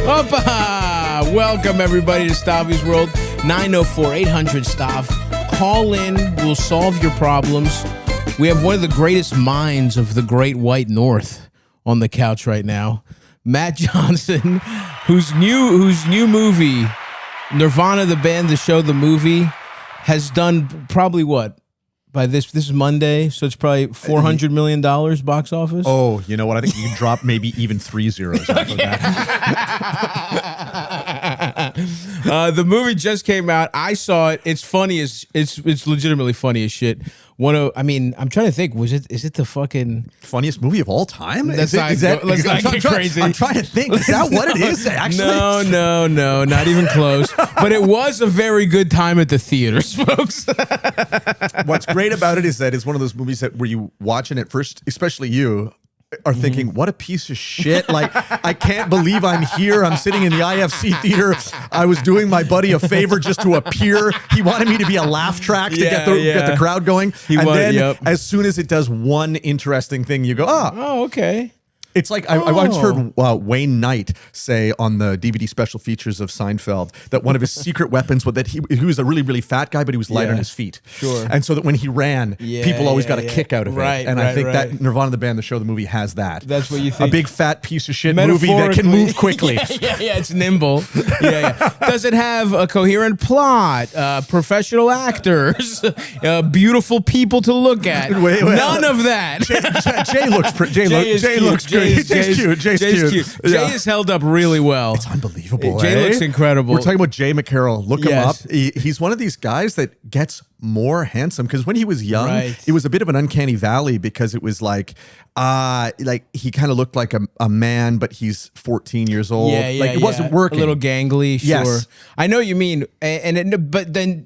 Opa! Welcome everybody to Stavvy's World. 904-800-STAV. Call in. We'll solve your problems. We have one of the greatest minds of the Great White North on the couch right now. Matt Johnson, whose new movie, Nirvana, the band, the show, the movie, has done probably what? By this is Monday, so it's probably $400 million box office. Oh, you know what? I think you can drop maybe even 3 zeros off of that. The movie just came out. I saw it. It's funny as it's legitimately funny as shit. I'm trying to think. Is it the fucking funniest movie of all time? Let's not get crazy. I'm trying to think. Is that what it is? Actually, no, not even close. But it was a very good time at the theaters, folks. What's great about it is that it's one of those movies that where you watching it first, especially you, are thinking, what a piece of shit. Like, I can't believe I'm here. I'm sitting in the IFC theater. I was doing my buddy a favor just to appear. He wanted me to be a laugh track to get the crowd going. As soon as it does one interesting thing, you go, oh, okay. It's like I once heard Wayne Knight say on the DVD special features of Seinfeld that one of his secret weapons was that he was a really, really fat guy, but he was light on his feet. Sure. And so that when he ran, people always got a kick out of it. And I think that Nirvana, the band, the show, the movie has that. That's what you think. A big fat piece of shit movie that can move quickly. Yeah, it's nimble. Does it have a coherent plot? Professional actors? Beautiful people to look at? None of that. Jay looks good. Jay's cute. Jay's cute. Jay is held up really well. It's unbelievable. Jay looks incredible. We're talking about Jay McCarroll. Look him up. He's one of these guys that gets more handsome because when he was young, it was a bit of an uncanny valley because it was like he kind of looked like a man, but he's 14 years old. It wasn't working. A little gangly, sure. Yes. I know what you mean. But then,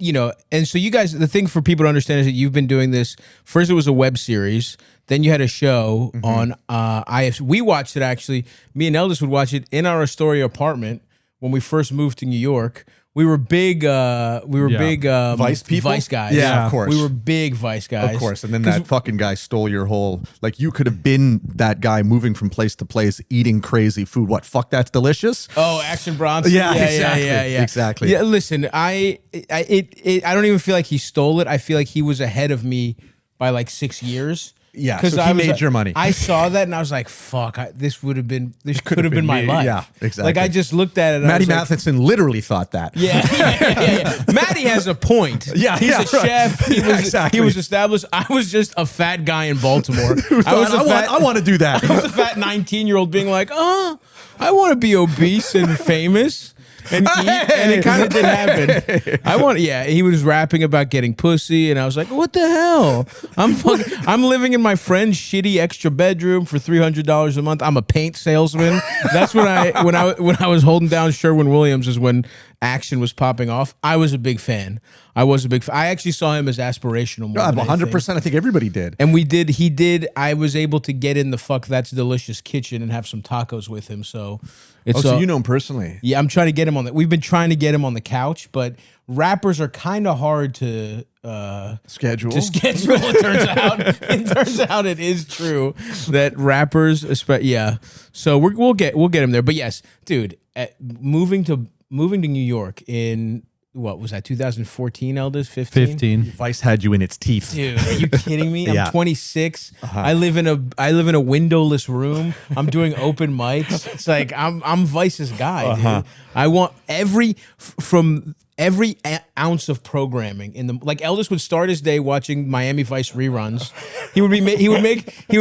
and so you guys, the thing for people to understand is that you've been doing this. First, it was a web series. Then you had a show on IFC. We watched it, actually. Me and Eldest would watch it in our Astoria apartment when we first moved to New York. We were big Vice people? Vice guys. Yeah, of course. We were big Vice guys. Of course. And then that fucking guy stole your whole, like, you could have been that guy moving from place to place, eating crazy food. What, fuck, that's delicious? Oh, Action Bronson? Yeah, exactly. Yeah, listen, I don't even feel like he stole it. I feel like he was ahead of me by like 6 years. Yeah, so he made your money. I saw that and I was like, fuck, this could have been my life. Yeah, exactly. Like, I just looked at it. Matty Matheson literally thought that. Yeah. Matty has a point. Yeah, he's a chef. He was established. I was just a fat guy in Baltimore. I want to do that. I was a fat 19-year-old being like, I want to be obese and famous. And it kind of did happen. He was rapping about getting pussy, and I was like, "What the hell? I'm living in my friend's shitty extra bedroom for $300 a month. I'm a paint salesman." That's when I was holding down Sherwin-Williams is when Action was popping off. I was a big fan. I actually saw him as aspirational. More 100%. I think everybody did. And he did. I was able to get in the Fuck That's Delicious kitchen and have some tacos with him. So so you know him personally? Yeah, I'm trying to get him on we've been trying to get him on the couch, but rappers are kind of hard to schedule. It turns out it is true that rappers, So we'll get him there. But yes, dude, moving to New York in what was that? 2014, Eldest? 15? Vice had you in its teeth. Dude, are you kidding me? I'm 26. I live in a windowless room. I'm doing open mics. It's like I'm Vice's guy, dude. I want every ounce of programming in the like. Eldest would start his day watching Miami Vice reruns. He would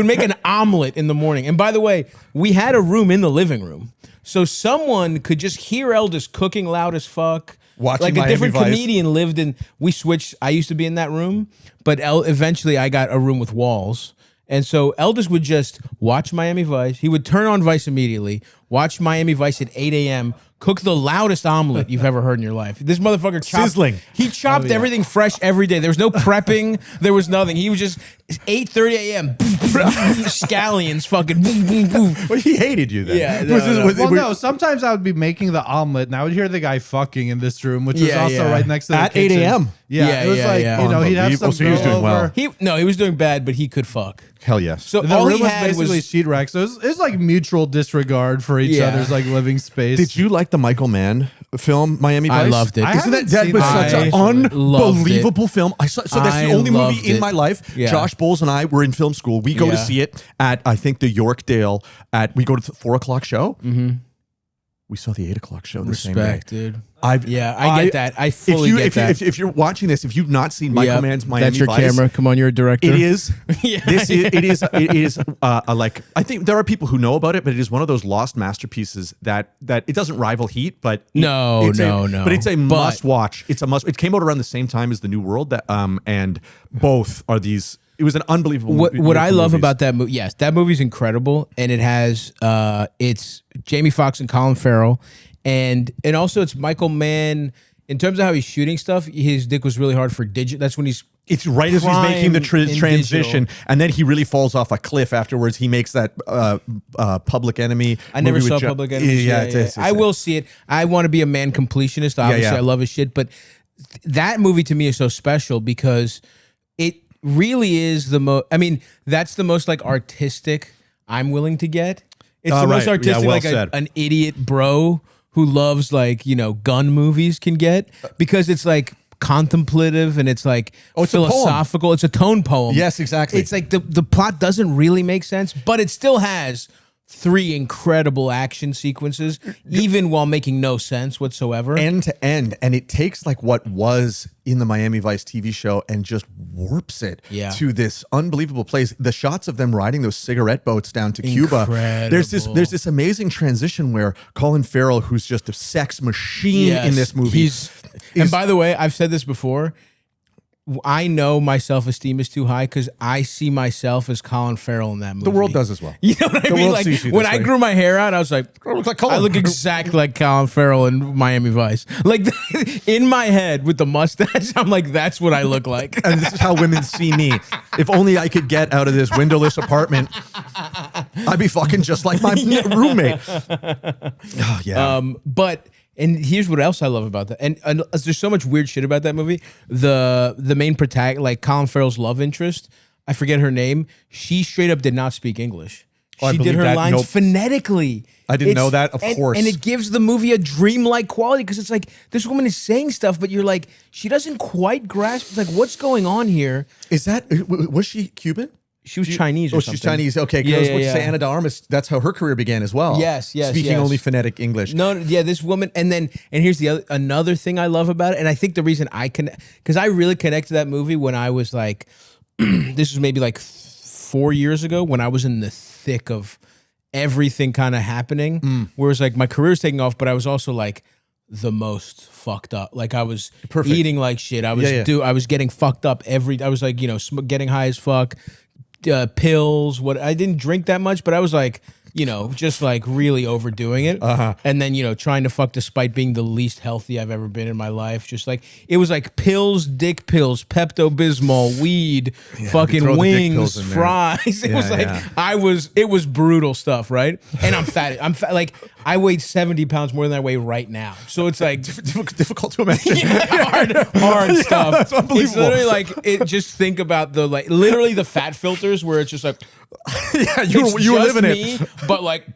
make an omelet in the morning. And by the way, we had a room in the living room, so someone could just hear Eldest cooking loud as fuck. Watching like a Miami different Vice. Comedian lived in. We switched. I used to be in that room, but eventually I got a room with walls. And so Eldest would just watch Miami Vice. He would turn on Vice immediately, watch Miami Vice at 8 a.m., cook the loudest omelet you've ever heard in your life. This motherfucker chopped. Sizzling. He chopped everything fresh every day. There was no prepping. There was nothing. He was just, 8:30 a.m. Scallions fucking. Well, he hated you then. Yeah, No, sometimes I would be making the omelet and I would hear the guy fucking in this room, which was also right next to the at kitchen. 8 a.m. Yeah, it was like, you know, he'd have some So he was girl doing well. over. He was doing bad, but he could fuck. Hell yes. So The all room he was had basically was sheetrock. So it was like mutual disregard for each Yeah. other's like living space. Did you like the Michael Mann film, Miami Vice? I loved it. I Isn't haven't that seen was that. such an I loved unbelievable film? I saw, so that's I the only movie loved in it. my life. Yeah. Josh Bowles and I were in film school. We go to Yeah. see it at, I think, the Yorkdale. We go to the 4 o'clock show. Mm-hmm. We saw the 8 o'clock show the same day. Respect, dude. I get that. I fully get that. If you're watching this, if you've not seen Michael Yep. Mann's Miami That's your Vice, camera. Come on, you're a director. it is. Yeah, It is like, I think there are people who know about it, but it is one of those lost masterpieces that it doesn't rival Heat, but No. But it's a But- must watch. It's a must. It came out around the same time as The New World, and both are these. It was an unbelievable. What I love about that movie, yes, that movie's incredible, and it has it's Jamie Foxx and Colin Farrell, and also it's Michael Mann. In terms of how he's shooting stuff, his dick was really hard for digital. That's when he's It's right as he's making the prime in transition, digital. and then he really falls off a cliff afterwards. He makes that Public Enemy. I never movie saw with Public Enemy. I will see it. I want to be a man completionist. Obviously, yeah. I love his shit, but that movie to me is so special because it really is the most. I mean, that's the most like artistic I'm willing to get. It's the most right. artistic, Yeah, well like said. an idiot bro who loves like gun movies can get because it's like contemplative and it's like it's a poem. philosophical. It's a tone poem. Yes, exactly. It's like the plot doesn't really make sense, but it still has 3 incredible action sequences, even while making no sense whatsoever. End to end, and it takes like what was in the Miami Vice TV show and just warps it to this unbelievable place. The shots of them riding those cigarette boats down to Cuba. There's this amazing transition where Colin Farrell, who's just a sex machine in this movie, and by the way, I've said this before. I know my self-esteem is too high because I see myself as Colin Farrell in that movie. the world does as well. You know what I mean? world Like sees you when this I way. grew my hair out, I was like, I look like Colin. I look exactly like Colin Farrell in Miami Vice. Like in my head with the mustache, I'm like, that's what I look like. And this is how women see me. If only I could get out of this windowless apartment, I'd be fucking just like my roommate. Oh, yeah. And here's what else I love about that. And there's so much weird shit about that movie. The main protagonist, like Colin Farrell's love interest, I forget her name. She straight up did not speak English. I She did believe her that. lines Nope. phonetically. I didn't know that, of course. And it gives the movie a dreamlike quality because it's like this woman is saying stuff, but you're like, she doesn't quite grasp. It's like, what's going on here? Is that, was she Cuban? She was Chinese or something. She's Chinese. Okay, because I was about to say Anna de Armas, that's how her career began as well. Yes. Speaking only phonetic English. No, yeah, this woman, and here's another thing I love about it, and I think the reason I can, because I really connected to that movie when I was like, this was maybe like 4 years ago when I was in the thick of everything kind of happening, where it was like my career's taking off, but I was also like the most fucked up. Like I was eating like shit. I was I was getting fucked up I was like getting high as fuck. Pills. I didn't drink that much, but I was like, just like really overdoing it. And then, trying to fuck despite being the least healthy I've ever been in my life. Just like, it was like pills, dick pills, Pepto-Bismol, weed, fucking wings, fries. It was like, it was brutal stuff, right? And I'm fat. Like, I weighed 70 pounds more than I weigh right now. So it's like difficult to imagine. hard stuff. That's unbelievable. It's literally like, just think about literally the fat filters where it's just like, you were living it. But like,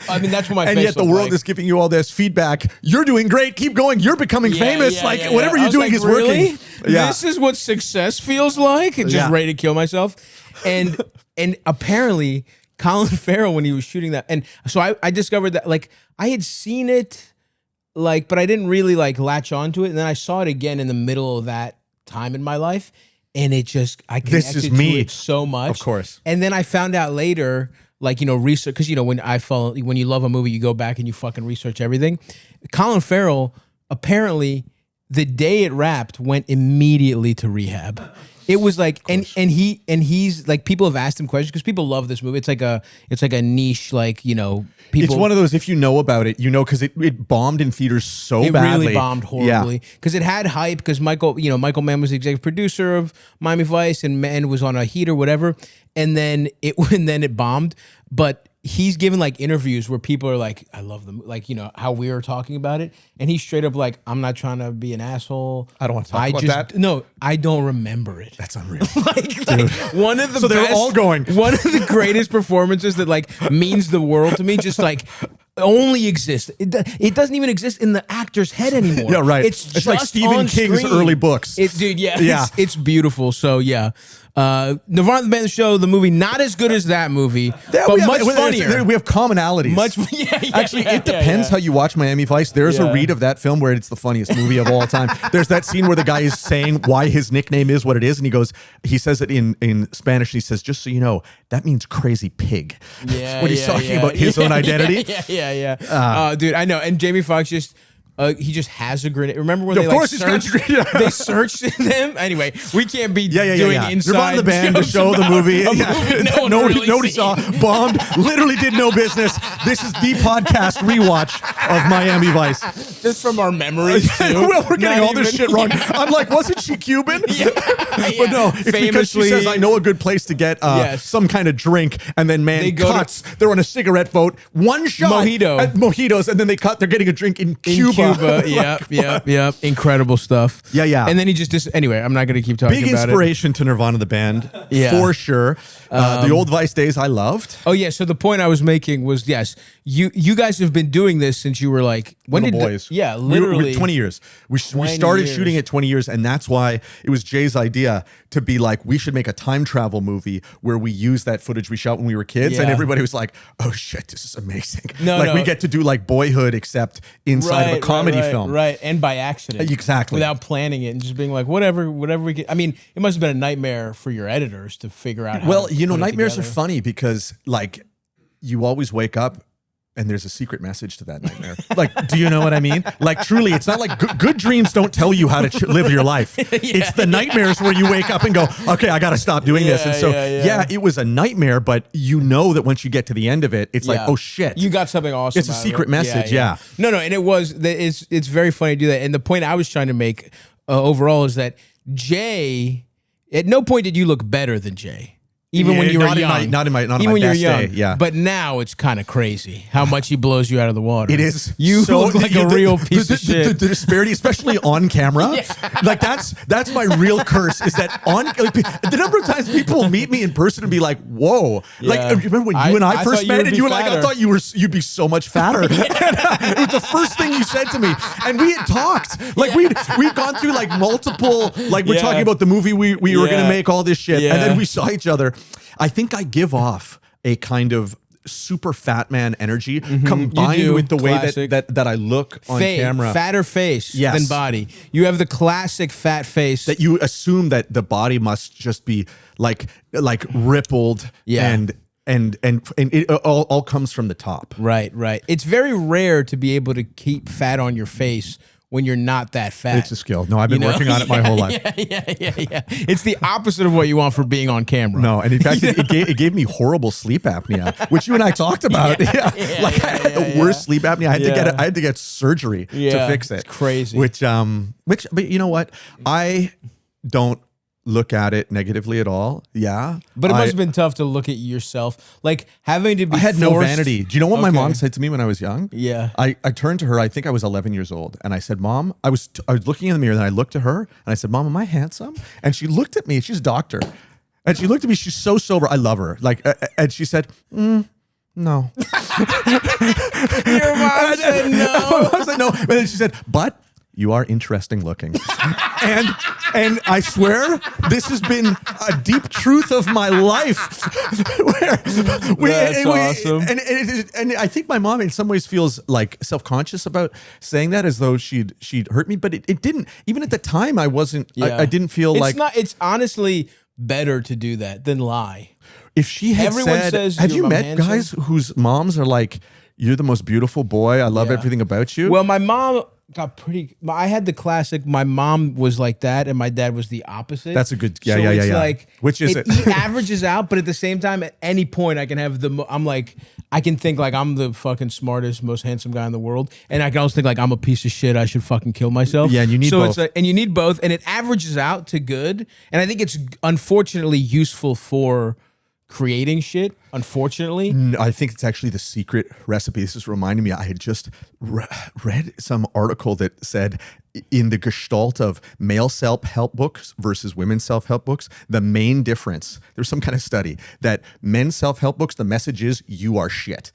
I mean, that's what my and face yet the looked world like. is giving you all this feedback. You're doing great. Keep going. You're becoming famous. Whatever I you're was doing like, is really? working. Yeah. This is what success feels like. Just ready to kill myself. And apparently Colin Farrell, when he was shooting that, and so I discovered that like I had seen it, like, but I didn't really like latch onto it. And then I saw it again in the middle of that time in my life. And it just, I connected to it so much. Of course. And then I found out later, like, research, because, when you love a movie, you go back and you fucking research everything. Colin Farrell, apparently, the day it wrapped, went immediately to rehab. It was like, and he's like, people have asked him questions because people love this movie. It's like a niche, like, you know, people. It's one of those, if you know about it, you know, because it bombed in theaters so badly. It really bombed horribly because it had hype because Michael Mann was the executive producer of Miami Vice and Mann was on a Heat or whatever. And then it bombed. But he's given like interviews where people are like, I love them, like, you know, how we were talking about it. And he's straight up like, I'm not trying to be an asshole. I don't want to talk about that. No, I don't remember it. That's unreal. like one of the so they're all going. One of the greatest performances that like means the world to me, just like only exists. It doesn't even exist in the actor's head anymore. Yeah, right. It's just like Stephen King's screen. early books. Dude, it's beautiful. So yeah. Nirvana the band, the show, the movie, not as good as that movie, but much funnier. We have commonalities. Actually, it depends how you watch Miami Vice. There's a read of that film where it's the funniest movie of all time. There's that scene where the guy is saying why his nickname is what it is, and he says it in Spanish, and he says, just so you know, that means crazy pig. Yeah, when he's talking about his own identity. Dude, I know. And Jamie Foxx he just has a grenade. Remember when they searched them? Anyway, we can't be doing inside Nirvana the band, the show, the movie. Nobody saw. Bombed. Literally did no business. This is the podcast rewatch of Miami Vice. Just from our memories, too. Well, we're getting all this shit wrong. I'm like, wasn't she Cuban? But no, it's because she says, I know a good place to get some kind of drink, and then cuts. They're on a cigarette boat. One shot. Mojitos, and then they cut. They're getting a drink in Cuba. Yep. Incredible stuff. Yeah. And then he anyway, I'm not going to keep talking about it. Big inspiration to Nirvana the band, for sure. The old Vice days I loved. Oh, yeah. So the point I was making was, yes, you guys have been doing this since you were like, boys. Literally. 20 years. We started shooting at 20 years, and that's why it was Jay's idea to be like, we should make a time travel movie where we use that footage we shot when we were kids, and everybody was like, oh shit, this is amazing. We get to do like Boyhood, except inside of a comedy film. Right, and by accident. Exactly. Without planning it and just being like, whatever we get. I mean, it must have been a nightmare for your editors to figure out how to put nightmares it are together. funny because like you always wake up and there's a secret message to that nightmare. Like, do you know what I mean? Like, truly, it's not like good dreams don't tell you how to live your life. It's the nightmares where you wake up and go, okay, I got to stop doing this. And so, it was a nightmare, but you know that once you get to the end of it, it's like, oh shit. You got something awesome. It's a secret message, yeah. No, and it's very funny to do that. And the point I was trying to make overall is that Jay, at no point did you look better than Jay. Even when you were young. Not in my best day, yeah. But now it's kind of crazy how much he blows you out of the water. It is. You look like a real piece of shit. The disparity, especially on camera, like that's my real curse, is that the number of times people meet me in person and be like, whoa. Like, remember when you and I first met and you were like, I thought you'd be so much fatter. It was the first thing you said to me. And we had talked. Like we'd gone through like multiple, like we're talking about the movie we were going to make, all this shit. And then we saw each other. I think I give off a kind of super fat man energy combined with the way that I look on camera. Fatter face than body. You have the classic fat face. That you assume that the body must just be like rippled and it all comes from the top. Right. It's very rare to be able to keep fat on your face when you're not that fat. It's a skill. No, I've been working on it my whole life. Yeah. It's the opposite of what you want for being on camera. No, and in fact, it gave me horrible sleep apnea, which you and I talked about. I had the worst sleep apnea. I had to get surgery to fix it. It's crazy. But you know what? I don't look at it negatively at all. Yeah. But it must have been tough to look at yourself. Like having to be I had no vanity. Do you know what my mom said to me when I was young? Yeah. I turned to her, I think I was 11 years old. And I said, Mom, I was looking in the mirror and then I looked at her and I said, Mom, am I handsome? And she looked at me. She's a doctor. And she looked at me. She's so sober. I love her. Like, and she said, no. Your mom said no. My mom said no. And then she said, but you are interesting looking. And I swear, this has been a deep truth of my life. That's awesome. And I think my mom in some ways feels like self-conscious about saying that, as though she'd hurt me, but it didn't. Even at the time, I wasn't, I didn't feel it's honestly better to do that than lie. If she had said, have you met guys whose moms are like, you're the most beautiful boy, I love everything about you? Well, my mom got pretty. I had the classic. My mom was like that, and my dad was the opposite. That's a good. Yeah, so yeah, yeah, it's yeah. like Which is it? It averages out, but at the same time, at any point, I can have I'm like, I can think like I'm the fucking smartest, most handsome guy in the world, and I can also think like I'm a piece of shit. I should fucking kill myself. Yeah, and you need both. It's like, and you need both, and it averages out to good. And I think it's unfortunately useful for creating shit, unfortunately. I think it's actually the secret recipe. This is reminding me, I had just read some article that said in the gestalt of male self-help books versus women's self-help books, the main difference, there's some kind of study that men's self-help books, the message is you are shit.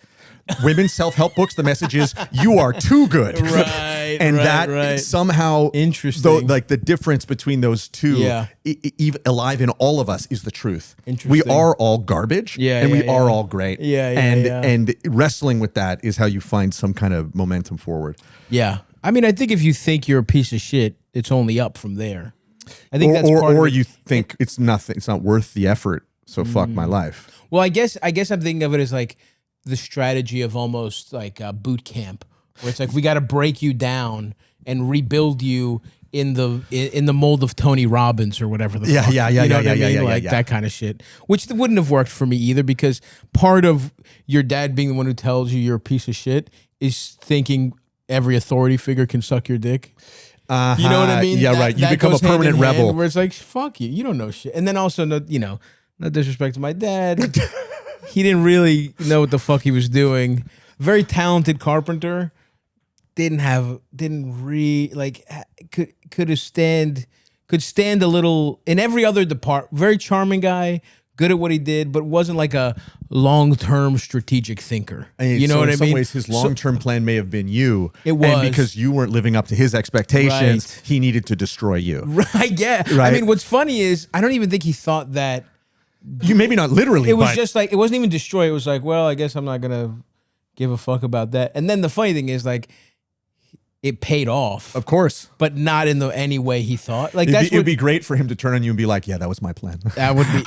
Women's self-help books, the message is you are too good. Right. And that somehow, interesting. though, like the difference between those two, even alive in all of us, is the truth. We are all garbage, and we are all great. And wrestling with that is how you find some kind of momentum forward. Yeah, I mean, I think if you think you're a piece of shit, it's only up from there. I think that's part or of it. you think it's nothing, it's not worth the effort. So fuck my life. Well, I guess I'm thinking of it as like the strategy of almost like a boot camp, where it's like we got to break you down and rebuild you in the mold of Tony Robbins or whatever the fuck. Yeah, you know what I mean? Like that kind of shit, which wouldn't have worked for me either, because part of your dad being the one who tells you you're a piece of shit is thinking every authority figure can suck your dick. You know what I mean? Yeah, right. You become a goes hand permanent in hand, rebel. where it's like, fuck you don't know shit. And then also, no disrespect to my dad. He didn't really know what the fuck he was doing. Very talented carpenter. Could stand a little in every other department. Very charming guy, good at what he did, but wasn't like a long-term strategic thinker. You know what I mean? In some ways, his long-term plan may have been you. It was. And because you weren't living up to his expectations, Right. he needed to destroy you. Right, yeah. Right. I mean, what's funny is I don't even think he thought that. You maybe not literally, It was but just like, it wasn't even destroy. It was like, well, I guess I'm not going to give a fuck about that. And then the funny thing is, like, it paid off. of course. But not in any way he thought. Like, It'd be great for him to turn on you and be like, yeah, that was my plan. that would be.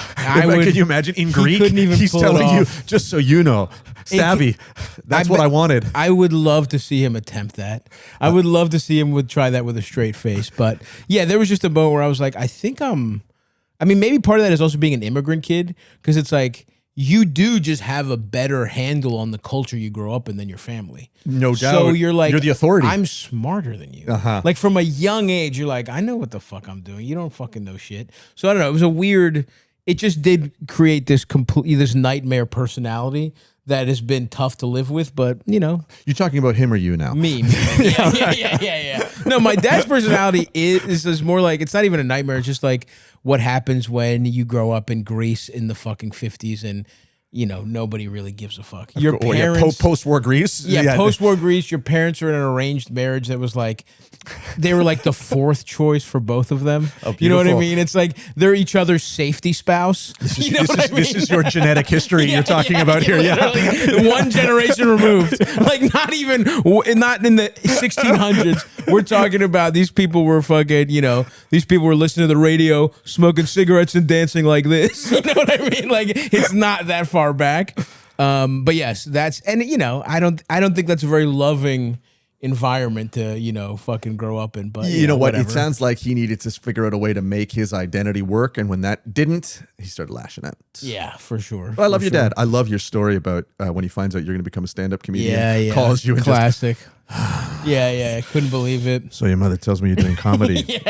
Could you imagine in Greek? couldn't even he's pull it telling you, off. just so you know, Stavvy, that's what I wanted. I would love to see him attempt that. I would love to see him try that with a straight face. But yeah, there was just a moment where I was like, I mean, maybe part of that is also being an immigrant kid, because it's like you do just have a better handle on the culture you grow up in than your family. No doubt. So you're like, you're the authority. I'm smarter than you. Uh-huh. Like from a young age, you're like, I know what the fuck I'm doing. You don't fucking know shit. So I don't know. It was a weird. It just did create this nightmare personality that has been tough to live with. But You're talking about him or you now? Me. Yeah. No, my dad's personality is more like, it's not even a nightmare. It's just like what happens when you grow up in Greece in the fucking 50s and, nobody really gives a fuck. Your parents. Post-war Greece? Yeah, post-war Greece, your parents are in an arranged marriage that was like, they were like the fourth choice for both of them. Oh, you know what I beautiful. mean? It's like they're each other's safety spouse. This is your genetic history you're talking about here. Yeah. One generation removed. Like not in the 1600s. We're talking about these people were fucking, these people were listening to the radio, smoking cigarettes and dancing like this. You know what I mean? Like it's not that far back. But yes, I don't think that's a very loving environment to fucking grow up in. But you know what? whatever. It sounds like he needed to figure out a way to make his identity work, and when that didn't, he started lashing out. Yeah, for sure. Well, I love your dad. I love your story about when he finds out you're going to become a stand-up comedian. Yeah. Calls you and classic. Yeah. I couldn't believe it. So your mother tells me you're doing comedy. Yeah.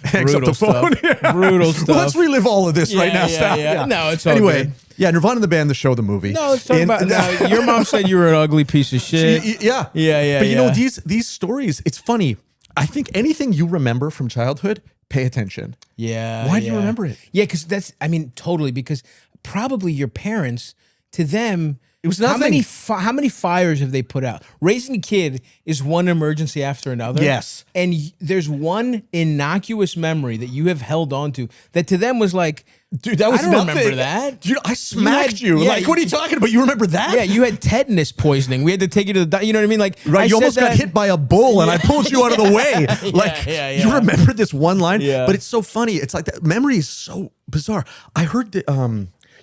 Hangs up the phone. Yeah. Brutal stuff. Well, let's relive all of this right now, Stav. Yeah. No, it's all anyway. good. Yeah, Nirvana the band, the show, the movie. No, let's talk about now. Your mom said you were an ugly piece of shit. Yeah. Yeah. But you know, these stories, it's funny. I think anything you remember from childhood, pay attention. Yeah. Why do you remember it? Yeah, because totally, because probably your parents, to them, it was nothing. How many fires have they put out? Raising a kid is one emergency after another. Yes. And there's one innocuous memory that you have held on to that to them was like, dude, that was I don't nothing. remember that. Dude, I smacked you. Yeah, like, what are you talking about? You remember that? Yeah, you had tetanus poisoning. We had to take you to the doctor. You know what I mean? Like, right, you almost got hit by a bull and I pulled you out of the way. Like, you remember this one line? Yeah. But it's so funny. It's like that memory is so bizarre. I heard that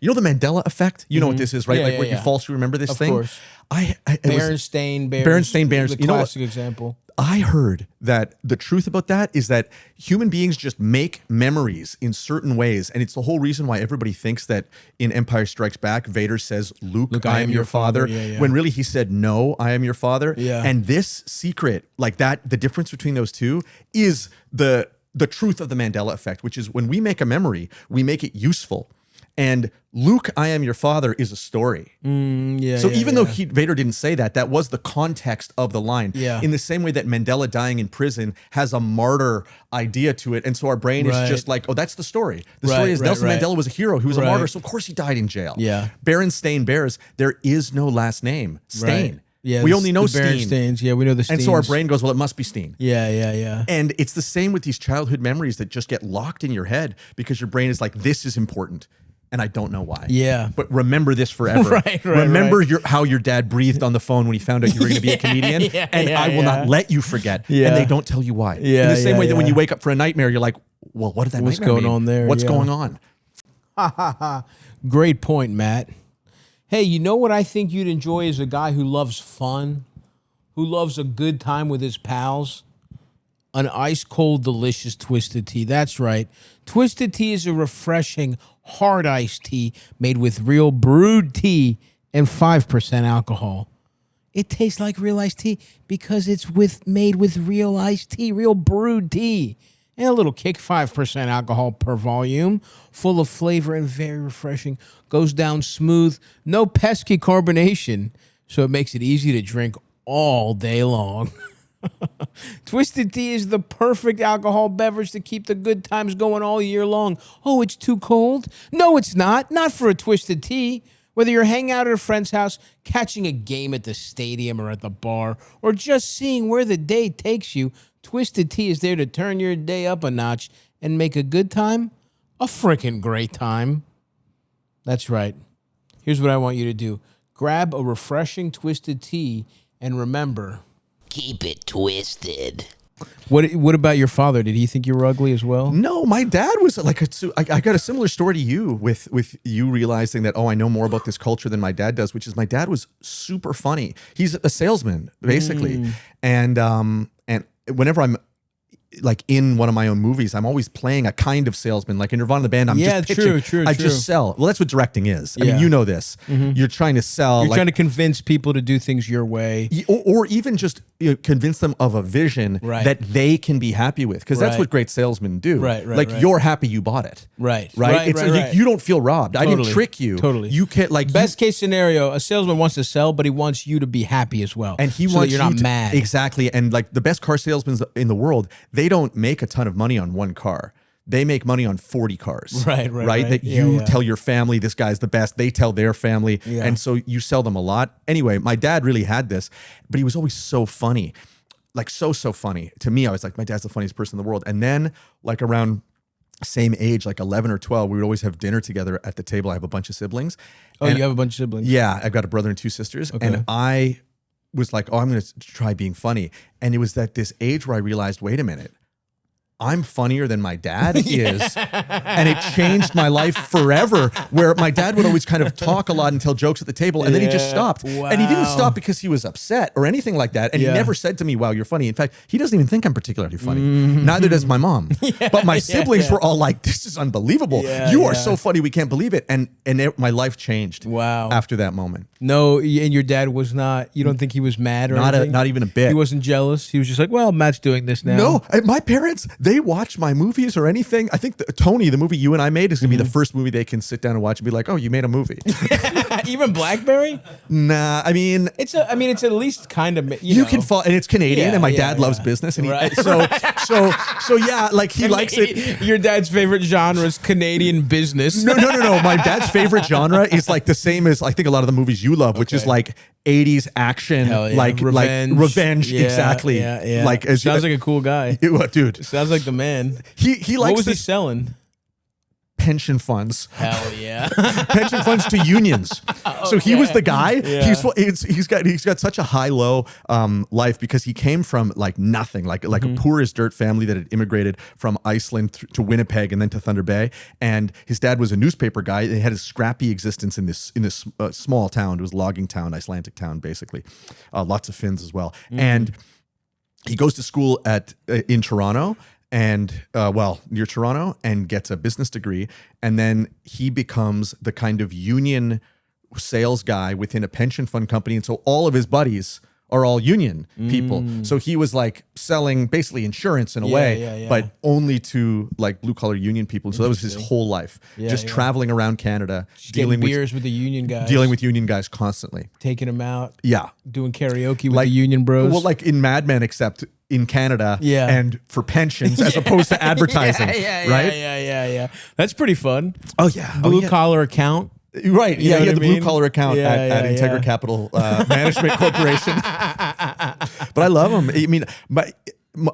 You know the Mandela effect? You know what this is, right? Yeah, like yeah, where you yeah. falsely remember this Of thing. course. It was Berenstain Bears. Berenstain Bears. The You know what? classic example. I heard that the truth about that is that human beings just make memories in certain ways. And it's the whole reason why everybody thinks that in Empire Strikes Back, Vader says, Luke, I am your father. Yeah, yeah. When really he said, no, I am your father. Yeah. And this secret, like that, the difference between those two is the truth of the Mandela effect, which is when we make a memory, we make it useful. And Luke, I am your father is a story. So even though Vader didn't say that, that was the context of the line. Yeah. In the same way that Mandela dying in prison has a martyr idea to it. And so our brain is just like, oh, that's the story. The story is Nelson Mandela was a hero. He was a martyr. So of course he died in jail. Yeah. Berenstain Bears, there is no last name. Stain. Right. Yeah, we only know the Steen. Berenstains. Yeah, we know the Steens. And so our brain goes, well, it must be Steen. Yeah. And it's the same with these childhood memories that just get locked in your head because your brain is like, this is important. And I don't know why. Yeah. But remember this forever. Right. Remember how your dad breathed on the phone when he found out you were going to be a comedian. I will not let you forget. Yeah. And they don't tell you why. Yeah, In the same way that when yeah. you wake up for a nightmare, you're like, well, what did that What's nightmare going mean? on there? What's Yeah. going on? Great point, Matt. Hey, you know what I think you'd enjoy is a guy who loves fun, who loves a good time with his pals? An ice-cold, delicious Twisted Tea. That's right. Twisted Tea is a refreshing, hard iced tea made with real brewed tea and 5% alcohol. It tastes like real iced tea because it's made with real iced tea, real brewed tea. And a little kick, 5% alcohol per volume, full of flavor and very refreshing. Goes down smooth, no pesky carbonation, so it makes it easy to drink all day long. Twisted Tea is the perfect alcohol beverage to keep the good times going all year long. Oh, it's too cold? No, it's not. Not for a Twisted Tea. Whether you're hanging out at a friend's house, catching a game at the stadium or at the bar, or just seeing where the day takes you, Twisted Tea is there to turn your day up a notch and make a good time a freaking great time. That's right. Here's what I want you to do. Grab a refreshing Twisted Tea and remember... Keep it twisted. What about your father? Did he think you were ugly as well? No, my dad was like, I got a similar story to you with you realizing that, oh, I know more about this culture than my dad does, which is my dad was super funny. He's a salesman, basically. And whenever I'm like in one of my own movies, I'm always playing a kind of salesman. Like in Nirvana the band, I'm just pitching. True. I just sell. Well, that's what directing is. I mean, you know this. You're trying to sell. You're trying to convince people to do things your way. Or even just convince them of a vision that they can be happy with. Because that's what great salesmen do. Right. You're happy you bought it. Right. It's like you don't feel robbed. I didn't trick you. Totally. You can't like best case scenario, a salesman wants to sell, but he wants you to be happy as well. And he so wants that you're not you to, mad. Exactly. And like the best car salesmen in the world, they don't make a ton of money on one car. They make money on 40 cars. Right. That you tell your family this guy's the best. They tell their family. Yeah. And so you sell them a lot. Anyway, my dad really had this, but he was always so funny. Like so funny. To me, I was like, my dad's the funniest person in the world. And then like around same age, like 11 or 12, we would always have dinner together at the table. I have a bunch of siblings. Oh, and you have a bunch of siblings? Yeah, I've got a brother and 2 sisters. Okay. And I was like, oh, I'm going to try being funny. And it was at this age where I realized, wait a minute, I'm funnier than my dad is. And it changed my life forever, where my dad would always kind of talk a lot and tell jokes at the table. And then he just stopped. Wow. And he didn't stop because he was upset or anything like that. And he never said to me, wow, you're funny. In fact, he doesn't even think I'm particularly funny. Neither does my mom. But my siblings were all like, this is unbelievable. You are so funny. We can't believe it. And my life changed after that moment. No, and your dad was not, you don't think he was mad or anything? Not even a bit. He wasn't jealous? He was just like, well, Matt's doing this now. No, my parents, they watch my movies or anything. I think Tony, the movie you and I made, is going to be the first movie they can sit down and watch and be like, oh, you made a movie. Even Blackberry? Nah, I mean, it's at least kind of, you can fall, and it's Canadian, and my dad loves business, and so yeah, like he likes it. Your dad's favorite genre is Canadian business. No. My dad's favorite genre is like the same as I think a lot of the movies you love, which is like 80s action, like revenge, exactly. Yeah. Like sounds like a cool guy. Dude, Sounds like the man. He likes What was he selling? pension funds. Hell yeah. Pension funds to unions. So he was the guy. Yeah. He's got such a high-low life because he came from like nothing, like a poor as dirt family that had immigrated from Iceland to Winnipeg and then to Thunder Bay. And his dad was a newspaper guy. They had a scrappy existence in this small town. It was a logging town, Icelandic town, basically. Lots of Finns as well. And he goes to school in Toronto. And near Toronto, and gets a business degree, and then he becomes the kind of union sales guy within a pension fund company, and so all of his buddies are all union people. So he was like selling basically insurance in a way, but only to like blue collar union people. So that was his whole life, just traveling around Canada, dealing beers with the union guys, dealing with union guys constantly, taking them out, doing karaoke with the union bros. Well, like in Mad Men, except in Canada, and for pensions as opposed to advertising, right? Yeah. That's pretty fun. Oh yeah, blue collar account. Right. You know he had the I mean? blue collar account at Integra Capital Management Corporation. But I love him. I mean,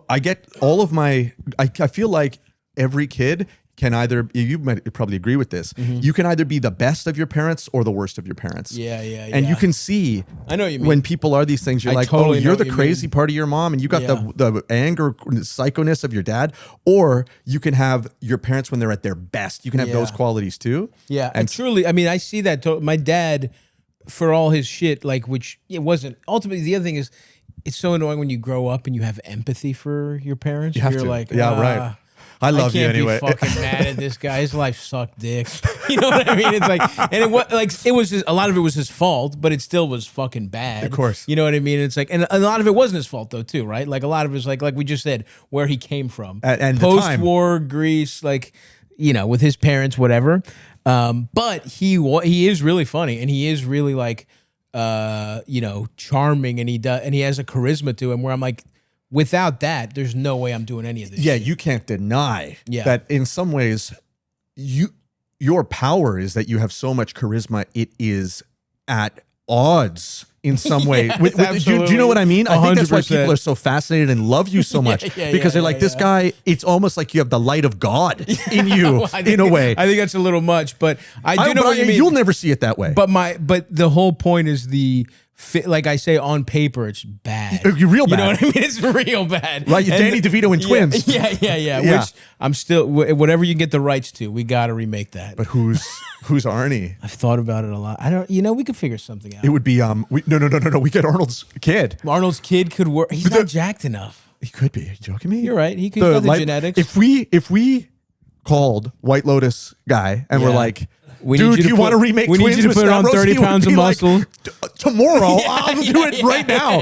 I get all of my. I feel like every kid can either. You might probably agree with this. You can either be the best of your parents or the worst of your parents. Yeah. And you can see. I know what you mean. When people are these things, you're like, totally you're the crazy part of your mom, and you got the anger, psychoness of your dad, or you can have your parents when they're at their best. You can have those qualities too. Yeah, and truly, I mean, I see that. My dad, for all his shit, like, which it wasn't. Ultimately, the other thing is, it's so annoying when you grow up and you have empathy for your parents. You're like, right. I love you anyway. I can't be fucking mad at this guy. His life sucked dick. You know what I mean? It's like, and it was a lot of it was his fault, but it still was fucking bad. Of course. You know what I mean? It's like, and a lot of it wasn't his fault though, too, right? Like a lot of it was like we just said, where he came from, and post-war Greece, like, you know, with his parents, whatever. But he is really funny, and he is really like, you know, charming, and he has a charisma to him where I'm like, without that, there's no way I'm doing any of this. Yeah, shit. you can't deny that in some ways, your power is that you have so much charisma. It is at odds in some way. Do you know what I mean? I think that's why people are so fascinated and love you so much because they're like, this guy, it's almost like you have the light of God in you in a way. I think that's a little much, but I do know what you mean. You'll never see it that way. But the whole point is like I say, on paper, it's bad. You're real bad. You know what I mean? It's real bad. Right, you're Danny DeVito in Twins. Yeah. Which I'm still, whatever you can get the rights to, we got to remake that. But who's Arnie? I've thought about it a lot. I don't, we could figure something out. It would be, no. We get Arnold's kid. Arnold's kid could work. He's not jacked enough. He could be. Are you joking me? You're right. He could have the genetics. If we called White Lotus guy and we're like, dude, do you want to remake Twins? We need you to put on 30 pounds of muscle. Tomorrow, I'll do it right now.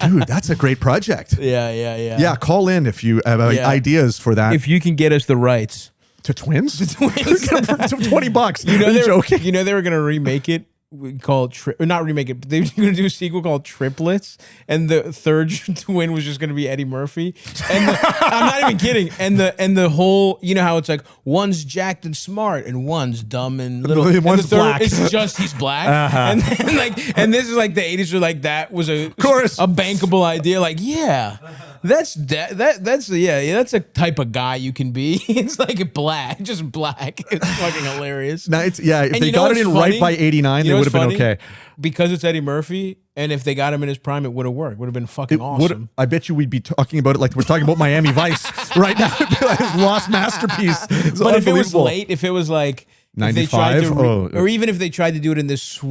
Dude, that's a great project. Yeah. Yeah, call in if you have ideas for that. If you can get us the rights. To Twins? To Twins. For $20. You know, Are you joking? You know they were going to remake it. We call it not remake it, but they were going to do a sequel called Triplets, and the third twin was just going to be Eddie Murphy. And I'm not even kidding. And the whole, you know how it's like one's jacked and smart, and one's dumb and little. One's and the third, black. It's just he's black. And then, and this is like the 80s were like that was a bankable idea. Like that's a type of guy you can be. It's like black, just black. It's fucking hilarious. No, if they got it in right by 89, they would have been okay. Because it's Eddie Murphy, and if they got him in his prime, it would have worked. Would have been fucking awesome. I bet you we'd be talking about it like we're talking about Miami Vice right now. His lost masterpiece. But if it was late, if it was like 95, or even if they tried to do it in this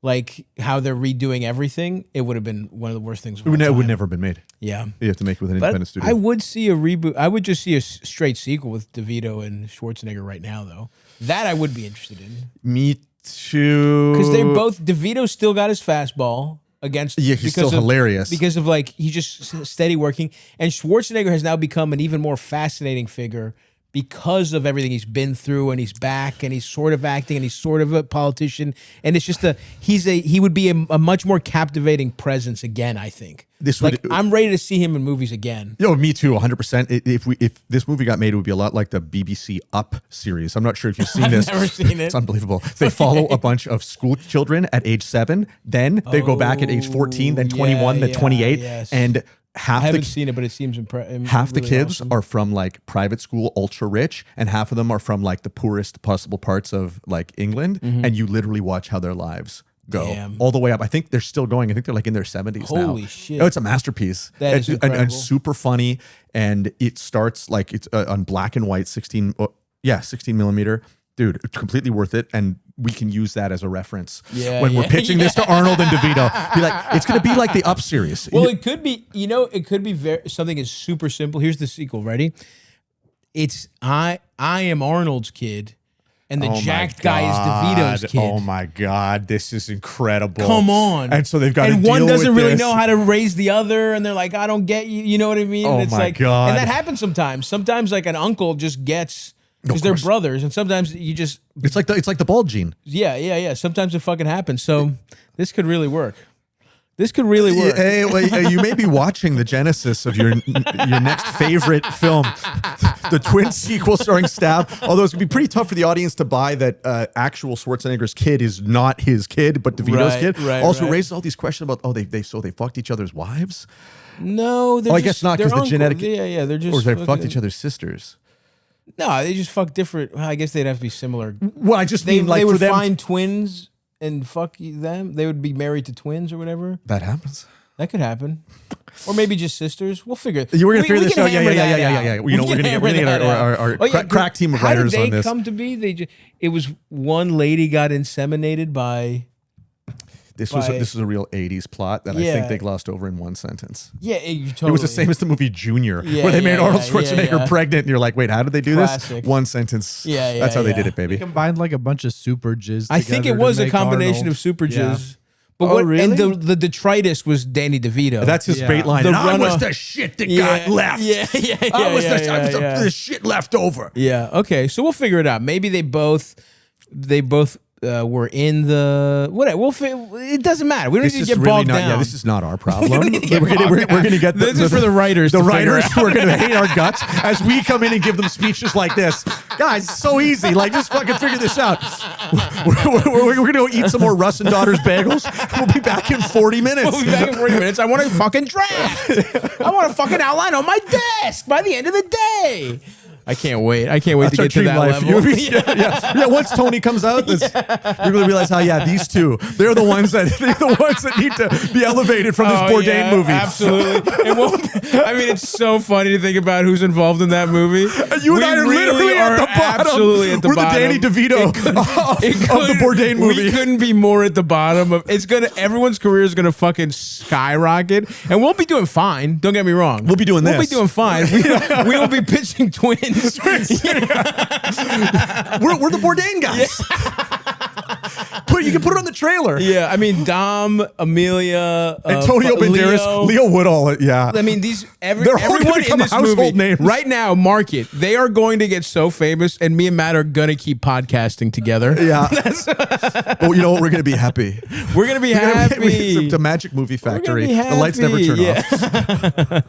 like how they're redoing everything, it would have been one of the worst things. It would never have been made. Yeah, you have to make it with an independent studio. I would see a reboot. I would just see a straight sequel with DeVito and Schwarzenegger right now, though. That I would be interested in. Me too. Because they both, DeVito still got his fastball against. Yeah, he's still hilarious. Because of like, he's just steady working. And Schwarzenegger has now become an even more fascinating figure because of everything he's been through, and he's back, and he's sort of acting, and he's sort of a politician. And it's just he would be a much more captivating presence again, I think. I'm ready to see him in movies again. Yo, me too, 100%. If this movie got made, it would be a lot like the BBC Up series. I'm not sure if you've seen this. I've never seen it. It's unbelievable. They follow a bunch of school children at age 7, then they go back at age 14, then 21, then 28, and half I haven't the seen it, but it seems half the really kids awesome. are from like private school, ultra rich, and half of them are from like the poorest possible parts of like England. And you literally watch how their lives go Damn. all the way up. I think they're still going. I think they're like in their 70s now. Holy shit. Oh, it's a masterpiece. That is and incredible. super funny. And it starts like it's on black and white 16 millimeter. Dude, it's completely worth it. And we can use that as a reference when we're pitching this to Arnold and DeVito. Be like, it's going to be like the Up series. Well, it could be, it could be something is super simple. Here's the sequel. Ready? It's I am Arnold's kid, and the jacked guy is DeVito's kid. Oh my God, this is incredible. Come on. And so they've got and to one deal doesn't with really this. know how to raise the other, and they're like, I don't get you. You know what I mean? Oh and it's my like, God. And that happens sometimes. Sometimes like an uncle just gets because they're brothers, and sometimes you just It's like the bald gene. yeah. Sometimes it fucking happens. So this could really work. This could really work. Hey, you may be watching the genesis of your next favorite film, the twin sequel starring Stav. Although it's gonna be pretty tough for the audience to buy that actual Schwarzenegger's kid is not his kid, but DeVito's Right, kid. right, Also right. raises all these questions about they fucked each other's wives, No, they're I guess not, 'cause the genetic- Yeah, they're just or they fucked fucking- each other's sisters. No, they just fuck different. Well, I guess they'd have to be similar. Well, I just They mean like they for would them. find twins and fuck them. They would be married to twins or whatever. That happens. That could happen. Or maybe just sisters. We'll figure it. You were gonna figure this can out. Yeah. hammer that You know, out. we're gonna get hammer that our out. Oh, yeah, crack team of how writers did they on this. come to be? It was one lady got inseminated by. This was a real 80s plot that I Yeah. think they glossed over in one sentence. Yeah, you totally. It was the same as the movie Junior, Yeah, where they made yeah, Arnold yeah, Schwarzenegger yeah. pregnant, and you're like, wait, how did they do Classic. this? One sentence. Yeah, That's how they did yeah. it, baby. Combined like a bunch of super jizz. I think it together was to a make combination Arnold. of super Yeah. jizz. But Oh, what, really? And the detritus was Danny DeVito. That's his Yeah. great line. The And I was runner- the shit that Yeah, got left. yeah, I was yeah. the shit left over. Yeah. Okay. So we'll figure it out. Maybe they both were in the whatever. It doesn't matter. We don't need to get bogged down. Yeah, this is not our problem. don't need to get we're bogged gonna get This is for the writers The to figure writers out. who are gonna hate our guts as we come in and give them speeches like this. Guys, it's so easy. Like, just fucking figure this out. We're gonna go eat some more Russ and Daughters bagels. We'll be back in 40 minutes. We'll be back in 40 minutes. I want a fucking draft. I want a fucking outline on my desk by the end of the day. I can't wait. I can't wait That's to our get to dream that life. level. Yeah. Once Tony comes out, you're gonna realize how these two, they're the ones that need to be elevated from this Bourdan yeah, movie. Absolutely. I mean, it's so funny to think about who's involved in that movie. You and I are literally at the bottom. Absolutely at the We're bottom. the Danny DeVito of the Bourdan movie. We couldn't be more at the bottom of. Everyone's career is gonna fucking skyrocket, and we'll be doing fine. Don't get me wrong. We'll be doing We'll this. be doing fine. We will be pitching twins. We're the Bourdan guys. You can put it on the trailer. Yeah, I mean Dom, Amelia, Antonio Banderas, Leo Woodall. Yeah. I mean, They're all gonna everyone in become this household movie names. right now. Mark it. They are going to get so famous, and me and Matt are gonna keep podcasting together. Yeah. But you know what? We're going to be happy. We're gonna be happy. It's a magic movie factory. be The lights never happy. turn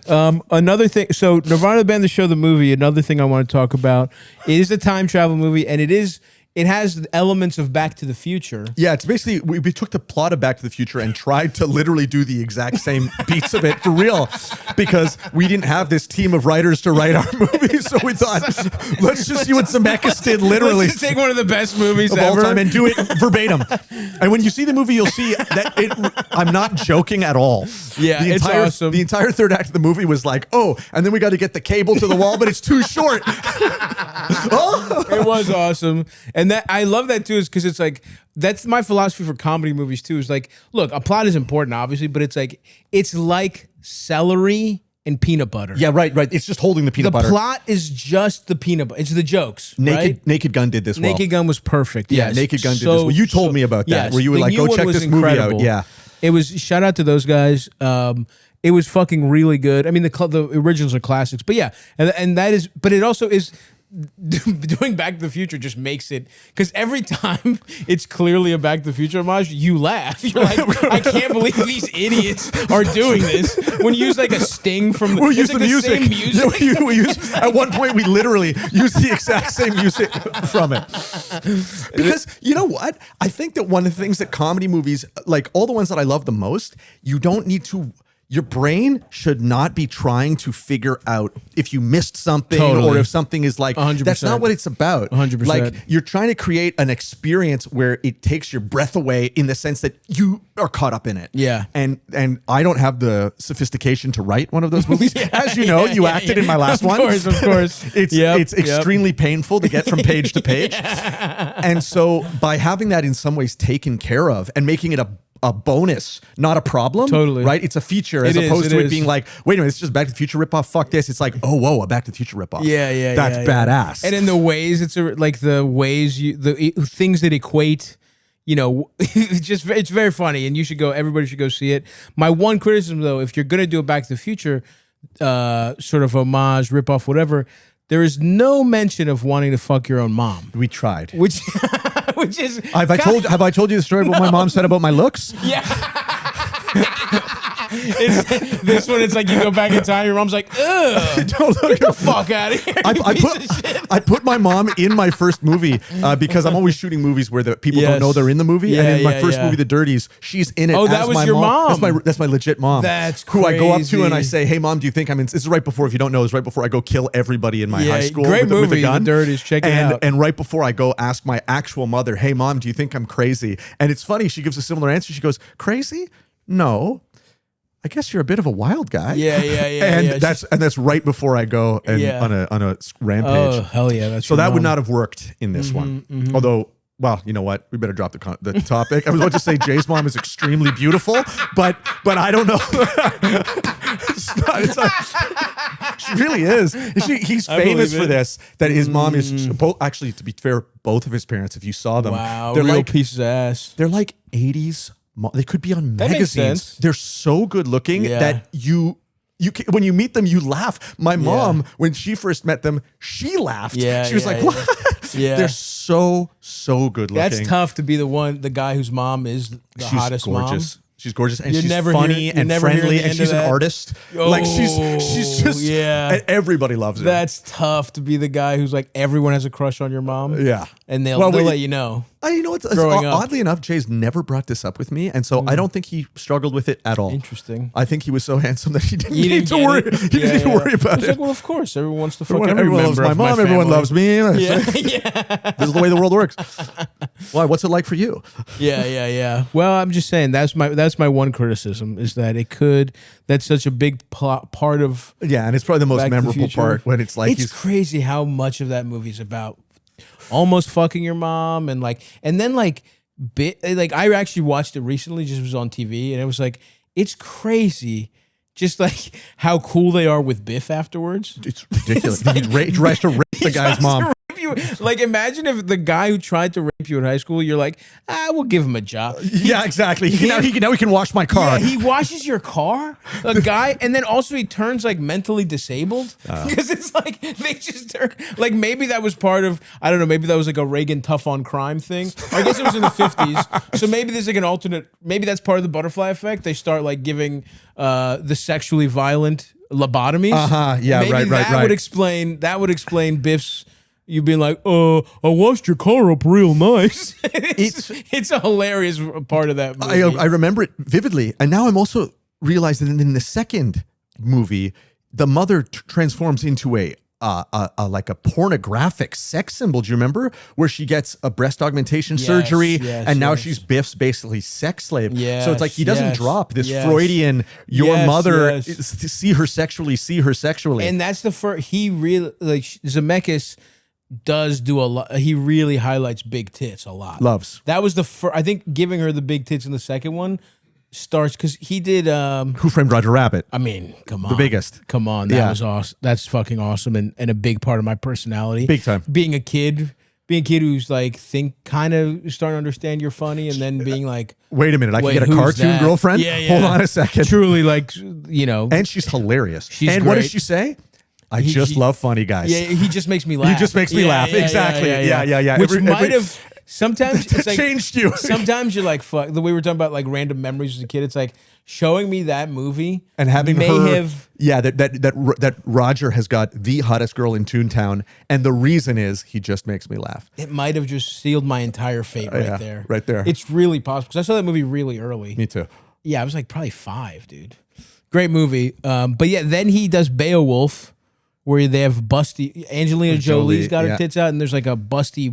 off. Another thing. So Nirvana, the band, the show, the movie. Another thing I want to talk about is a time travel movie, and it has elements of Back to the Future. Yeah, it's basically, we took the plot of Back to the Future and tried to literally do the exact same beats of it for real, because we didn't have this team of writers to write our movies. So we thought, let's just see what Zemeckis did literally Let's just take one of the best movies of all ever time and do it verbatim. And when you see the movie, you'll see that I'm not joking at all. Yeah, it's awesome. The entire third act of the movie was like, oh, and then we got to get the cable to the wall, but it's too short. It was awesome, and that I love that too, is because it's like that's my philosophy for comedy movies too. Is like, look, a plot is important, obviously, but it's like celery and peanut butter. Yeah, right. It's just holding the peanut The butter. plot is just the peanut butter. It's the jokes. right? Naked Gun did this well. Naked Gun was perfect. Yeah, Yes. Naked Gun did this well. You told me about that, where you were the like, new go one check was this movie incredible. out. Yeah. It was, shout out to those guys. It was fucking really good. I mean, the originals are classics, but yeah, and that is, but it also is. Doing Back to the Future just makes it, because every time it's clearly a Back to the Future homage, you laugh. You're like, I can't believe these idiots are doing this. When you use like a sting from We'll use like the music. same music. Yeah, we use, at one point, we literally used the exact same music from it. Because you know what? I think that one of the things that comedy movies, like all the ones that I love the most, you don't need to your brain should not be trying to figure out if you missed something Totally. or if something is like, 100%. that's not what it's about. 100%. Like you're trying to create an experience where it takes your breath away in the sense that you are caught up in it. Yeah. And I don't have the sophistication to write one of those movies. As you know, you acted in my last one. Of course. It's extremely painful to get from page to page. And so by having that in some ways taken care of and making it a bonus, not a problem. Totally. Right? It's a feature as opposed to it being like, wait a minute, it's just Back to the Future ripoff. Fuck this. It's like, oh, whoa, a Back to the Future ripoff. Yeah. That's badass. And in the ways, the things that equate, it's very funny, and everybody should go see it. My one criticism though, if you're going to do a Back to the Future sort of homage, ripoff, whatever, there is no mention of wanting to fuck your own mom. We tried. Which is Have I told you the story about what my mom said about my looks? Yeah. This one, it's like you go back in time, your mom's like, ugh, get the fuck out of here. I put my mom in my first movie because I'm always shooting movies where the people don't know they're in the movie. Yeah, and in my first movie, The Dirties, she's in it. Oh, that was your mom. That's my legit mom. That's who I go up to crazy. and I say, hey mom, do you think I'm in? This is right before, if you don't know, it's right before I go kill everybody in my high school. Great with movie, a gun. The Dirties. Check it out. And right before I go ask my actual mother, hey mom, do you think I'm crazy? And it's funny, she gives a similar answer. She goes, crazy? No. I guess you're a bit of a wild guy. Yeah. And that's right before I go and on a rampage. Oh, hell yeah. That's so that would not have worked in this one. Although, well, you know what? We better drop the topic. I was about to say Jay's mom is extremely beautiful, but I don't know. it's not, she really is. He's famous for this. That his mom is both. Actually, to be fair, both of his parents, if you saw them, they're real like pieces of ass. They're like 80s. They could be on That makes magazines. sense. They're so good looking that you can, when you meet them, you laugh. My mom, when she first met them, she laughed. She was like, "What?" Yeah. They're so good looking. That's tough to be the guy whose mom is the She's hottest gorgeous. mom. She's gorgeous and You're she's never funny hearing- and you're never hearing friendly the and end she's of an that. artist. Like she's just and everybody loves her. That's tough to be the guy who's like everyone has a crush on your mom. Yeah. And they'll let you know. You know what? Growing up. Oddly enough, Jay's never brought this up with me, and so I don't think he struggled with it at all. Interesting. I think he was so handsome that he didn't You need to get worry. it? He didn't need to worry about It's it. like, well, of course, everyone wants to fuck Everyone loves my mom. Everyone loves me. Yeah, This is the way the world works. Why? What's it like for you? yeah. Well, I'm just saying that's my one criticism is that that's such a big part of. Yeah, and it's probably the most Back to the memorable Future. part when it's like it's crazy how much of that movie is about almost fucking your mom and then I actually watched it recently, just was on TV, and it was like it's crazy. Just like how cool they are with Biff afterwards. It's ridiculous. He tries to rape the guy's mom. Like, imagine if the guy who tried to rape you in high school, you're like, we'll give him a job. Yeah, exactly. Now he can wash my car. Yeah, he washes your car, a guy, and then also he turns like mentally disabled because it's like they just turn like maybe that was part of maybe that was like a Reagan tough on crime thing. I guess it was in the 50s, so maybe there's like an alternate. Maybe that's part of the butterfly effect. They start like giving the sexually violent lobotomies. Yeah. Maybe Right. That would explain Biff's. You being like, I washed your car up real nice. it's a hilarious part of that movie. I remember it vividly, and now I'm also realizing that in the second movie, the mother transforms into a pornographic sex symbol. Do you remember where she gets a breast augmentation surgery, and now she's Biff's basically sex slave? Yes, so it's like he doesn't drop this yes. Freudian. Your mother yes. see her sexually, and that's the first. He really Zemeckis does do a lot. He really highlights big tits a lot. Loves. That was the first. I think giving her the big tits in the second one starts because he did. Who Framed Roger Rabbit? I mean, come on, the biggest. Come on, that was awesome. That's fucking awesome and a big part of my personality. Big time. Being a kid who's like kind of starting to understand you're funny, and then being like, wait a minute, I can get a who's cartoon that? girlfriend. Yeah. Hold on a second. Truly, and she's hilarious. She's what does great. she say? I just love funny guys. Yeah, he just makes me laugh. He just makes me laugh. Exactly. Yeah. Which might have sometimes it's like changed you. Sometimes you're like, fuck. The way we're talking about like random memories as a kid, it's like showing me that movie and having may her. Have, that Roger has got the hottest girl in Toontown, and the reason is he just makes me laugh. It might have just sealed my entire fate right there. Right there. It's really possible because I saw that movie really early. Me too. Yeah, I was like probably 5, dude. Great movie. But yeah, then he does Beowulf, where they have busty Angelina Jolie's got her tits out, and there's like a busty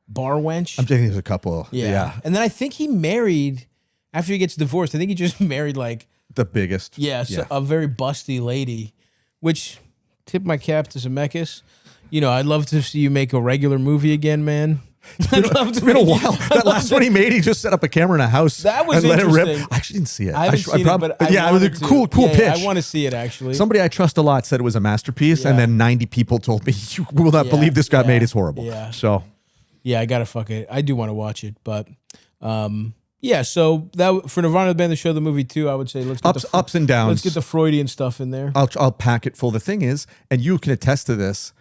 bar wench. I'm thinking there's a couple. Yeah. And then I think he married, after he gets divorced, I think he just married like the biggest. So a very busty lady, which tip my cap to Zemeckis. You know, I'd love to see you make a regular movie again, man. It's been a while. That last one he made, he just set up a camera in a house. That was and let it rip. interesting. I actually didn't see it. I haven't seen it, but it was a cool pitch. I want to see it, actually. Somebody I trust a lot said it was a masterpiece, and then 90 people told me, you will not believe this got made. It's horrible. Yeah. So, yeah, I gotta fuck it. I do want to watch it, but yeah. So that for Nirvana, the band, the show, the movie too, I would say let's get ups and downs. Let's get the Freudian stuff in there. I'll pack it full. The thing is, and you can attest to this,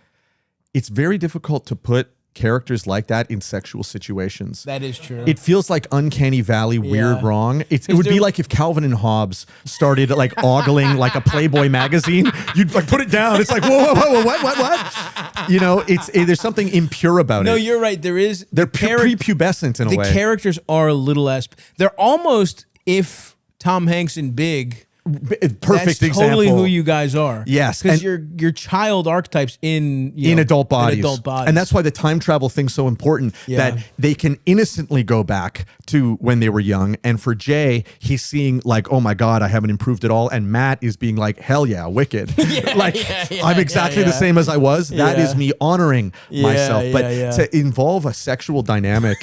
it's very difficult to put characters like that in sexual situations. That is true. It feels like uncanny valley, weird, wrong. It would be like if Calvin and Hobbes started like ogling like a Playboy magazine. You'd like put it down. It's like, whoa, what? You know, there's something impure about it. No, you're right. They're prepubescent in a way. The characters are a little less. They're almost if Tom Hanks in Big. Perfect That's example. Totally who you guys are. Yes, because your child archetypes in adult bodies. And that's why the time travel thing's so important. Yeah. That they can innocently go back to when they were young. And for Jay, he's seeing like, oh my God, I haven't improved at all. And Matt is being like, hell yeah, wicked. I'm exactly the same as I was. That is me honoring myself. But to involve a sexual dynamic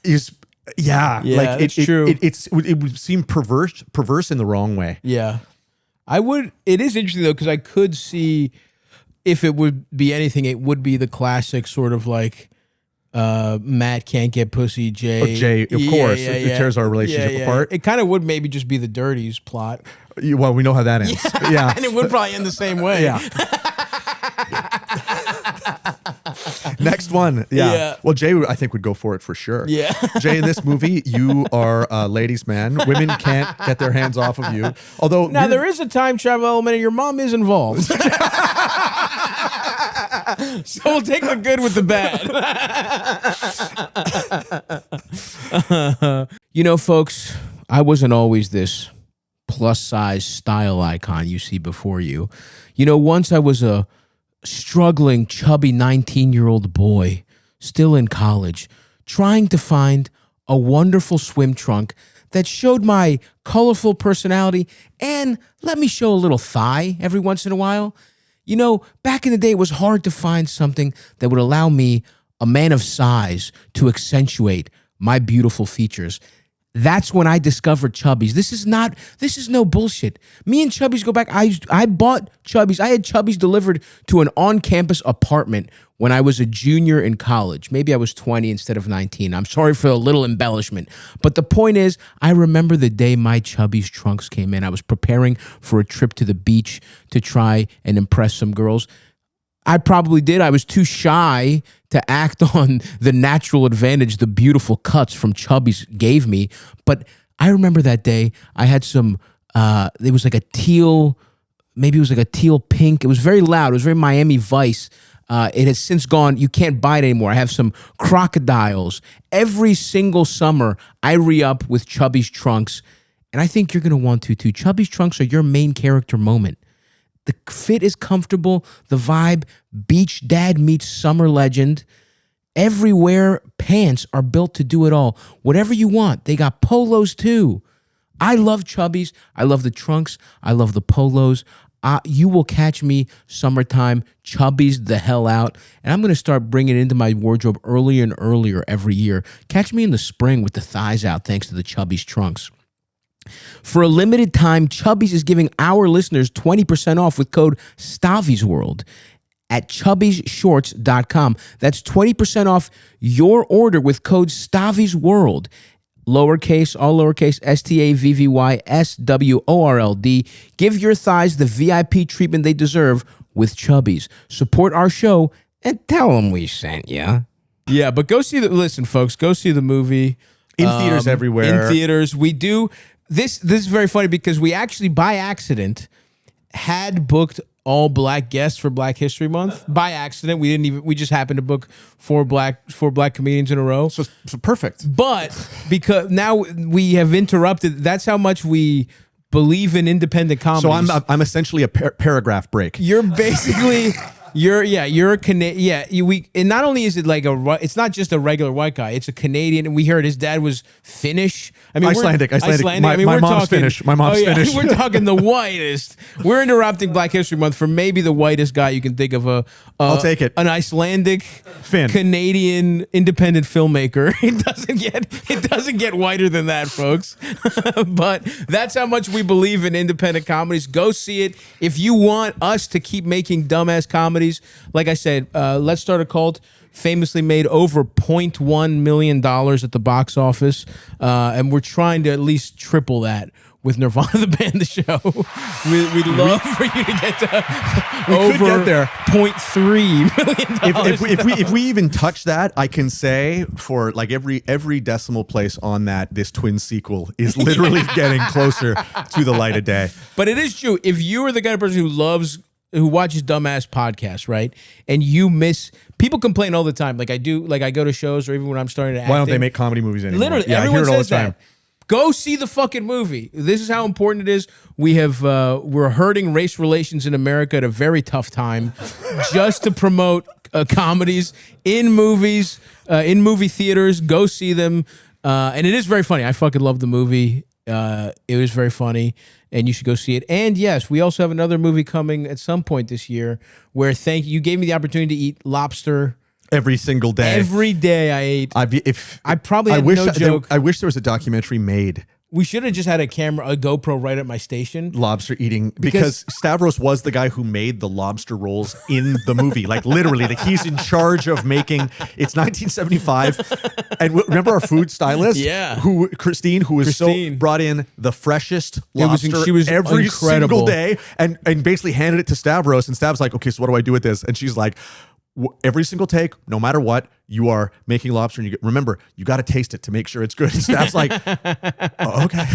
is. Yeah, like it's true. It would seem perverse in the wrong way. Yeah, I would. It is interesting though, because I could see if it would be anything, it would be the classic sort of like Matt can't get pussy, Jay. Oh, Jay, of course, it tears our relationship apart. It kind of would maybe just be the Dirties plot. Well, we know how that ends. Yeah, and it would probably end the same way. Yeah. Next one. Yeah. Well, Jay, I think would go for it for sure. Yeah. Jay, in this movie, you are a ladies' man. Women can't get their hands off of you. Although now there is a time travel element, and your mom is involved. So we'll take the good with the bad. You know, folks, I wasn't always this plus size style icon you see before you. You know, once I was a struggling, chubby 19-year-old boy, still in college, trying to find a wonderful swim trunk that showed my colorful personality and let me show a little thigh every once in a while. You know, back in the day, it was hard to find something that would allow me, a man of size, to accentuate my beautiful features. That's when I discovered Chubbies. This is no bullshit. Me and Chubbies go back. I bought Chubbies. I had Chubbies delivered to an on-campus apartment when I was a junior in college. Maybe I was 20 instead of 19. I'm sorry for a little embellishment. But the point is, I remember the day my Chubbies trunks came in. I was preparing for a trip to the beach to try and impress some girls. I probably did. I was too shy to act on the natural advantage the beautiful cuts from Chubbies gave me. But I remember that day I had some, it was like a teal, maybe it was like a teal pink. It was very loud. It was very Miami Vice. It has since gone. You can't buy it anymore. I have some crocodiles. Every single summer, I re-up with Chubbies trunks. And I think you're going to want to too. Chubbies trunks are your main character moment. The fit is comfortable. The vibe, beach dad meets summer legend. Everywhere pants are built to do it all. Whatever you want. They got polos too. I love Chubbies. I love the trunks. I love the polos. You will catch me summertime, Chubbies the hell out. And I'm going to start bringing it into my wardrobe earlier and earlier every year. Catch me in the spring with the thighs out thanks to the Chubbies trunks. For a limited time, Chubbies is giving our listeners 20% off with code STAVVY'sWorld at chubbiesshorts.com. That's 20% off your order with code STAVVY'sWorld. Lowercase, all lowercase, STAVVYSWORLD. Give your thighs the VIP treatment they deserve with Chubbies. Support our show and tell them we sent you. Yeah, but listen, folks, go see the movie. In theaters everywhere. In theaters. We do. This is very funny because we actually, by accident, had booked all black guests for Black History Month. By accident, we just happened to book four black comedians in a row. So perfect. But because now we have interrupted, that's how much we believe in independent comedy. So I'm essentially a paragraph break. You're basically you're a Canadian. And not only is it like it's not just a regular white guy. It's a Canadian, and we heard his dad was Finnish. I mean, Icelandic. I mean, my we're mom's talking, Finnish. My mom's Finnish. We're talking the whitest. We're interrupting Black History Month for maybe the whitest guy you can think of. I'll take it. An Icelandic, Finn. Canadian independent filmmaker. It doesn't get whiter than that, folks. But that's how much we believe in independent comedies. Go see it if you want us to keep making dumbass comedies. Like I said, Let's Start a Cult famously made over $0.1 million at the box office, and we're trying to at least triple that with Nirvana, the band, the show. We'd love for you to get to over there. $0.3 million. If we even touch that, I can say for like every decimal place on that, this twin sequel is literally getting closer to the light of day. But it is true. If you are the kind of person who watches dumbass podcasts, right? And you miss, people complain all the time. Like I go to shows or even when I'm starting to act. Why don't they make comedy movies anymore? Literally, yeah, everyone I hear it all says the time. that. Go see the fucking movie. This is how important it is. We're hurting race relations in America at a very tough time just to promote comedies in movies, in movie theaters. Go see them. And it is very funny. I fucking love the movie. It was very funny, and you should go see it. And yes, we also have another movie coming at some point this year where you gave me the opportunity to eat lobster every single day. Every day I ate. I probably had no joke. I wish there was a documentary made. We should have just had a GoPro right at my station. Lobster eating, because Stavros was the guy who made the lobster rolls in the movie. Like literally, like he's in charge of making. It's 1975, and remember our food stylist, Christine, who brought in the freshest lobster she was every incredible. single day, and basically handed it to Stavros, and Stav's like, okay, so what do I do with this? And she's like, every single take, no matter what, you are making lobster, and remember, you got to taste it to make sure it's good. And Stav's like, oh, okay.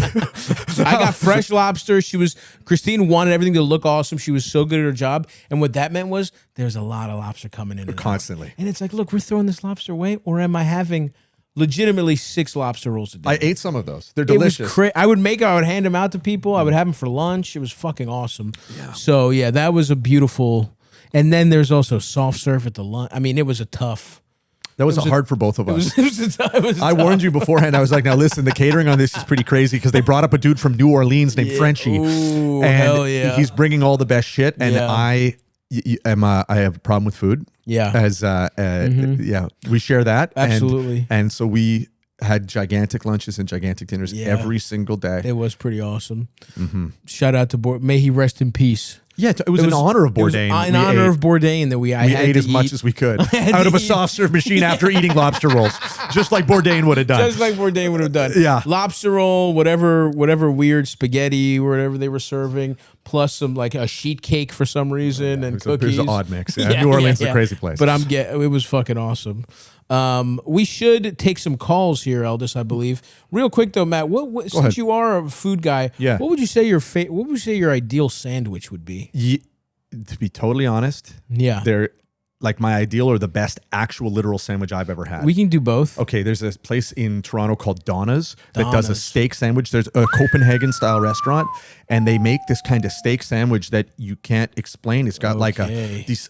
I got fresh lobster. Christine wanted everything to look awesome. She was so good at her job. And what that meant was there's a lot of lobster coming in. Constantly. And it's like, look, we're throwing this lobster away, or am I having legitimately 6 lobster rolls a day? I ate some of those. They're delicious. I would hand them out to people. I would have them for lunch. It was fucking awesome. Yeah. So yeah, that was a beautiful. And then there's also soft serve at the lunch. I mean, it was a tough. That was hard for both of us. It was I warned you beforehand. I was like, now listen, the catering on this is pretty crazy because they brought up a dude from New Orleans named Frenchie. Ooh, and hell yeah. He's bringing all the best shit. And I have a problem with food. Yeah. We share that. Absolutely. And so we had gigantic lunches and gigantic dinners every single day. It was pretty awesome. Mm-hmm. Shout out to Bourdan. May he rest in peace. Yeah, it was in honor of Bourdan. In honor of Bourdan that we ate as much as we could out of a soft serve machine after eating lobster rolls, just like Bourdan would have done. Just like Bourdan would have done. Yeah, lobster roll, whatever weird spaghetti, whatever they were serving, plus some like a sheet cake for some reason and cookies. It was an odd mix. Yeah, New Orleans is a crazy place. But it was fucking awesome. We should take some calls here, Eldest, I believe. Real quick though, Matt, since you are a food guy, what would you say your ideal sandwich would be? To be totally honest, they're like my ideal or the best actual literal sandwich I've ever had. We can do both. Okay, there's a place in Toronto called Donna's that does a steak sandwich. There's a Copenhagen style restaurant, and they make this kind of steak sandwich that you can't explain. It's got like this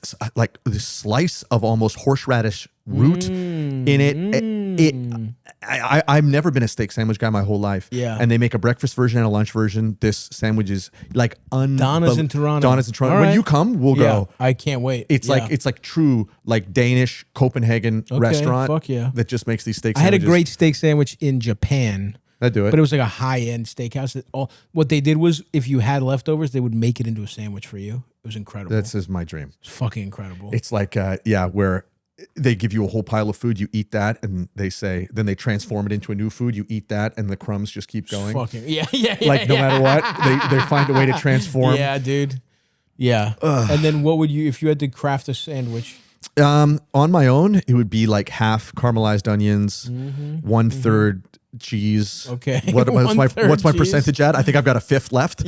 slice of almost horseradish root in it. I've never been a steak sandwich guy my whole life. Yeah. And they make a breakfast version and a lunch version. This sandwich is like Donna's in Toronto. Donna's in Toronto. All When right. you come, we'll go. I can't wait. It's like true like Danish Copenhagen restaurant. Fuck yeah. That just makes these steak I had sandwiches. a great steak sandwich in Japan. That'd do it. But it was like a high-end steakhouse. What they did was if you had leftovers, they would make it into a sandwich for you. It was incredible. That's just my dream. It's fucking incredible. It's like, where they give you a whole pile of food, you eat that, and then they transform it into a new food, you eat that, and the crumbs just keep going. Fucking, like no matter what, they find a way to transform. Yeah, dude. Yeah. And then what would you, if you had to craft a sandwich? On my own, it would be like half caramelized onions, 1/3 cheese. Okay. What's my 1/3 cheese. percentage at? I think I've got a fifth left.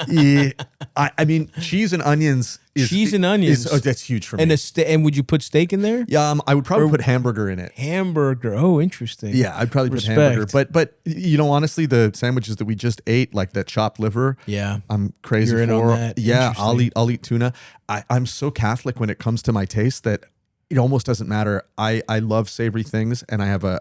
Yeah. I mean, cheese and onions. That's huge for me. And would you put steak in there? Yeah, I would probably put hamburger in it. Hamburger. Oh, interesting. Yeah, I'd probably put hamburger. But honestly, the sandwiches that we just ate, like that chopped liver, yeah, I'm crazy You're in for. on that. Yeah, I'll eat tuna. I'm so Catholic when it comes to my taste that it almost doesn't matter. I love savory things, and I have a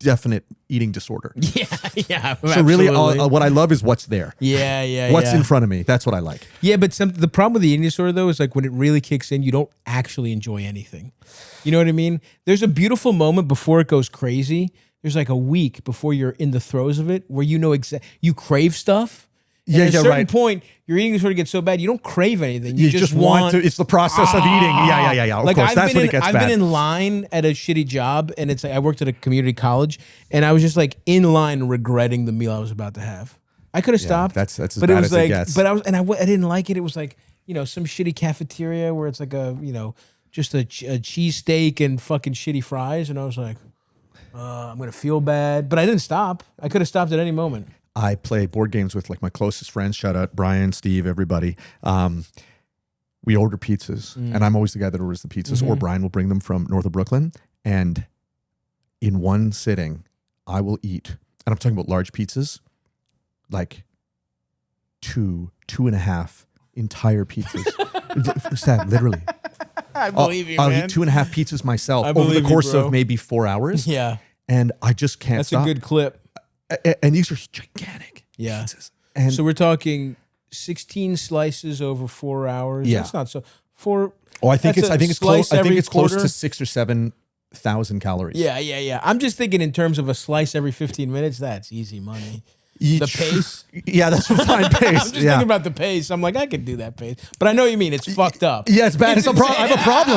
definite eating disorder. Yeah. So really, what I love is what's there. Yeah. What's in front of me. That's what I like. Yeah, but the problem with the eating disorder though is like when it really kicks in, you don't actually enjoy anything. You know what I mean? There's a beautiful moment before it goes crazy. There's like a week before you're in the throes of it where you know you crave stuff. And at a certain point, your eating disorder gets so bad you don't crave anything. You just want to. It's the process of eating. Yeah. Of course, that's when it gets bad. I've been in line at a shitty job, and it's like I worked at a community college, and I was just like in line regretting the meal I was about to have. I could have stopped. That's as but bad it was as like, it gets. But I didn't like it. It was like some shitty cafeteria where it's like just a cheesesteak and fucking shitty fries, and I was like, I'm gonna feel bad, but I didn't stop. I could have stopped at any moment. I play board games with like my closest friends. Shout out Brian, Steve, everybody. We order pizzas, and I'm always the guy that orders the pizzas, or Brian will bring them from north of Brooklyn. And in one sitting, I will eat, and I'm talking about large pizzas, like 2.5 entire pizzas. Stav, literally. I believe you, I'll man. eat 2.5 pizzas myself over the course of maybe 4 hours. Yeah. And I just can't That's stop. a good clip. And these are gigantic pizzas. And so we're talking 16 slices over 4 hours. Yeah. That's not so. I think it's close. I think it's close to quarter. 6,000 or 7,000 calories. Yeah. I'm just thinking in terms of a slice every 15 minutes. That's easy money. The pace. Yeah, that's a fine pace. I'm just thinking about the pace. I'm like, I could do that pace, but I know what you mean. It's fucked up. Yeah, it's bad. I have a problem.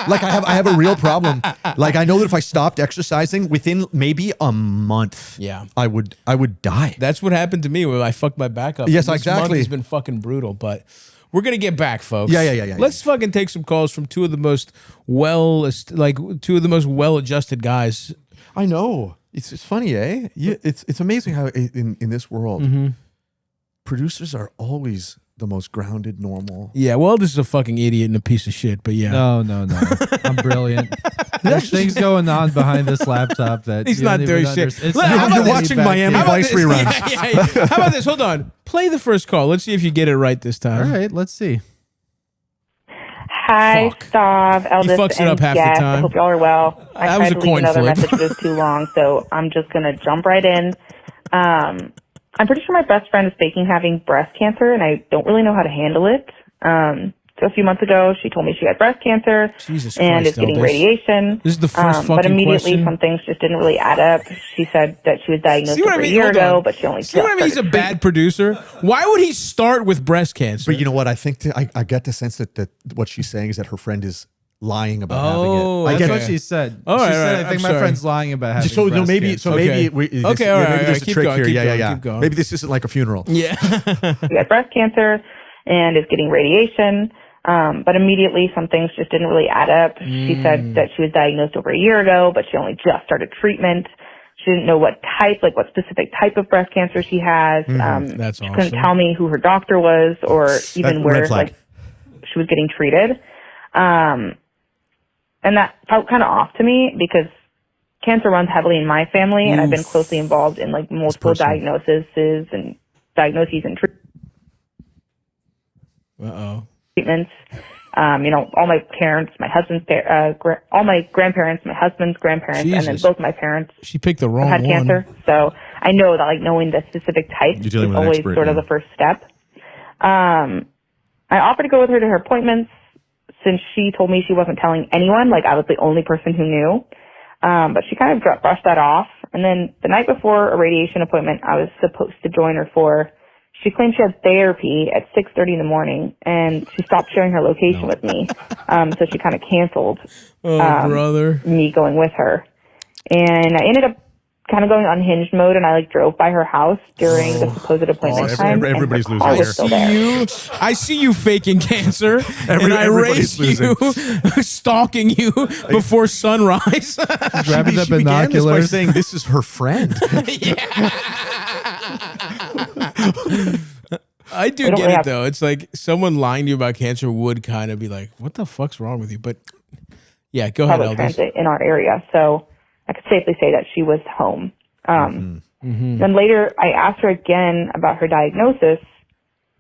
Like I have a real problem. Like I know that if I stopped exercising within maybe a month, I would die. That's what happened to me when I fucked my back up. Yes, This exactly. month has been fucking brutal, but we're gonna get back, folks. Yeah. Let's fucking take some calls from two of the most well-adjusted guys. I know. It's funny, eh? It's amazing how in this world, producers are always the most grounded, normal. Yeah, well, this is a fucking idiot and a piece of shit, but yeah. No. I'm brilliant. There's things going on behind this laptop that he's you not don't doing even shit. understand. You're watching Miami Vice reruns. Yeah. How about this? Hold on. Play the first call. Let's see if you get it right this time. All right, let's see. Hi, Stav, Eldest, He fucks it and up half the Guest. time. I hope y'all are well. I That was tried a to leave coin another flip. message, but it was too long, so I'm just going to jump right in. I'm pretty sure my best friend is faking having breast cancer, and I don't really know how to handle it. So a few months ago, she told me she had breast cancer Jesus and Christ, is getting Eldest. radiation. This is the first but fucking immediately question. some things just didn't really add up. She said that she was diagnosed See what over I mean? a year Hold ago, on. but she only See what I mean? He's a started bad producer. Why would he start with breast cancer? But you know what? I think I get the sense that what she's saying is that her friend is lying about having it. Oh, I That's get what it. she said. All She right, said, all right, I think I'm my sorry. friend's lying about having So breast maybe cancer. Okay. maybe Okay, all right, maybe all there's right. a Keep trick going, here. keep going. Maybe this isn't like a funeral. Yeah. She had breast cancer and is getting radiation. But immediately some things just didn't really add up. She said that she was diagnosed over a year ago, but she only just started treatment. She didn't know what specific type of breast cancer she has. That's she awesome. couldn't tell me who her doctor was or even where red flag. she was getting treated. And that felt kind of off to me because cancer runs heavily in my family, and I've been closely involved in like multiple diagnoses and Uh-oh. treatments. All my parents, my husband's, all my grandparents, my husband's grandparents, and then Jesus. both my parents She picked the wrong had one. cancer. So I know that like knowing the specific type is dealing with an always expert sort of now. the first step. I offered to go with her to her appointments since she told me she wasn't telling anyone, like I was the only person who knew. But she kind of brushed that off. And then the night before a radiation appointment I was supposed to join her for, she claimed she had therapy at 6:30 in the morning, and she stopped sharing her location with me. So she kind of canceled Oh, brother. me going with her. And I ended up kind of going unhinged mode, and I like drove by her house during the supposed appointment time. Everybody's and losing her car here. was still there. I see you faking cancer, and I everybody's race you, stalking you before sunrise. Grabbing the She began this by binoculars. saying this is her friend. I do don't get really it have- though. It's like someone lying to you about cancer would kind of be like, "What the fuck's wrong with you?" But yeah, go ahead, Public Elders. transit in our area, so I could safely say that she was home. Then later, I asked her again about her diagnosis,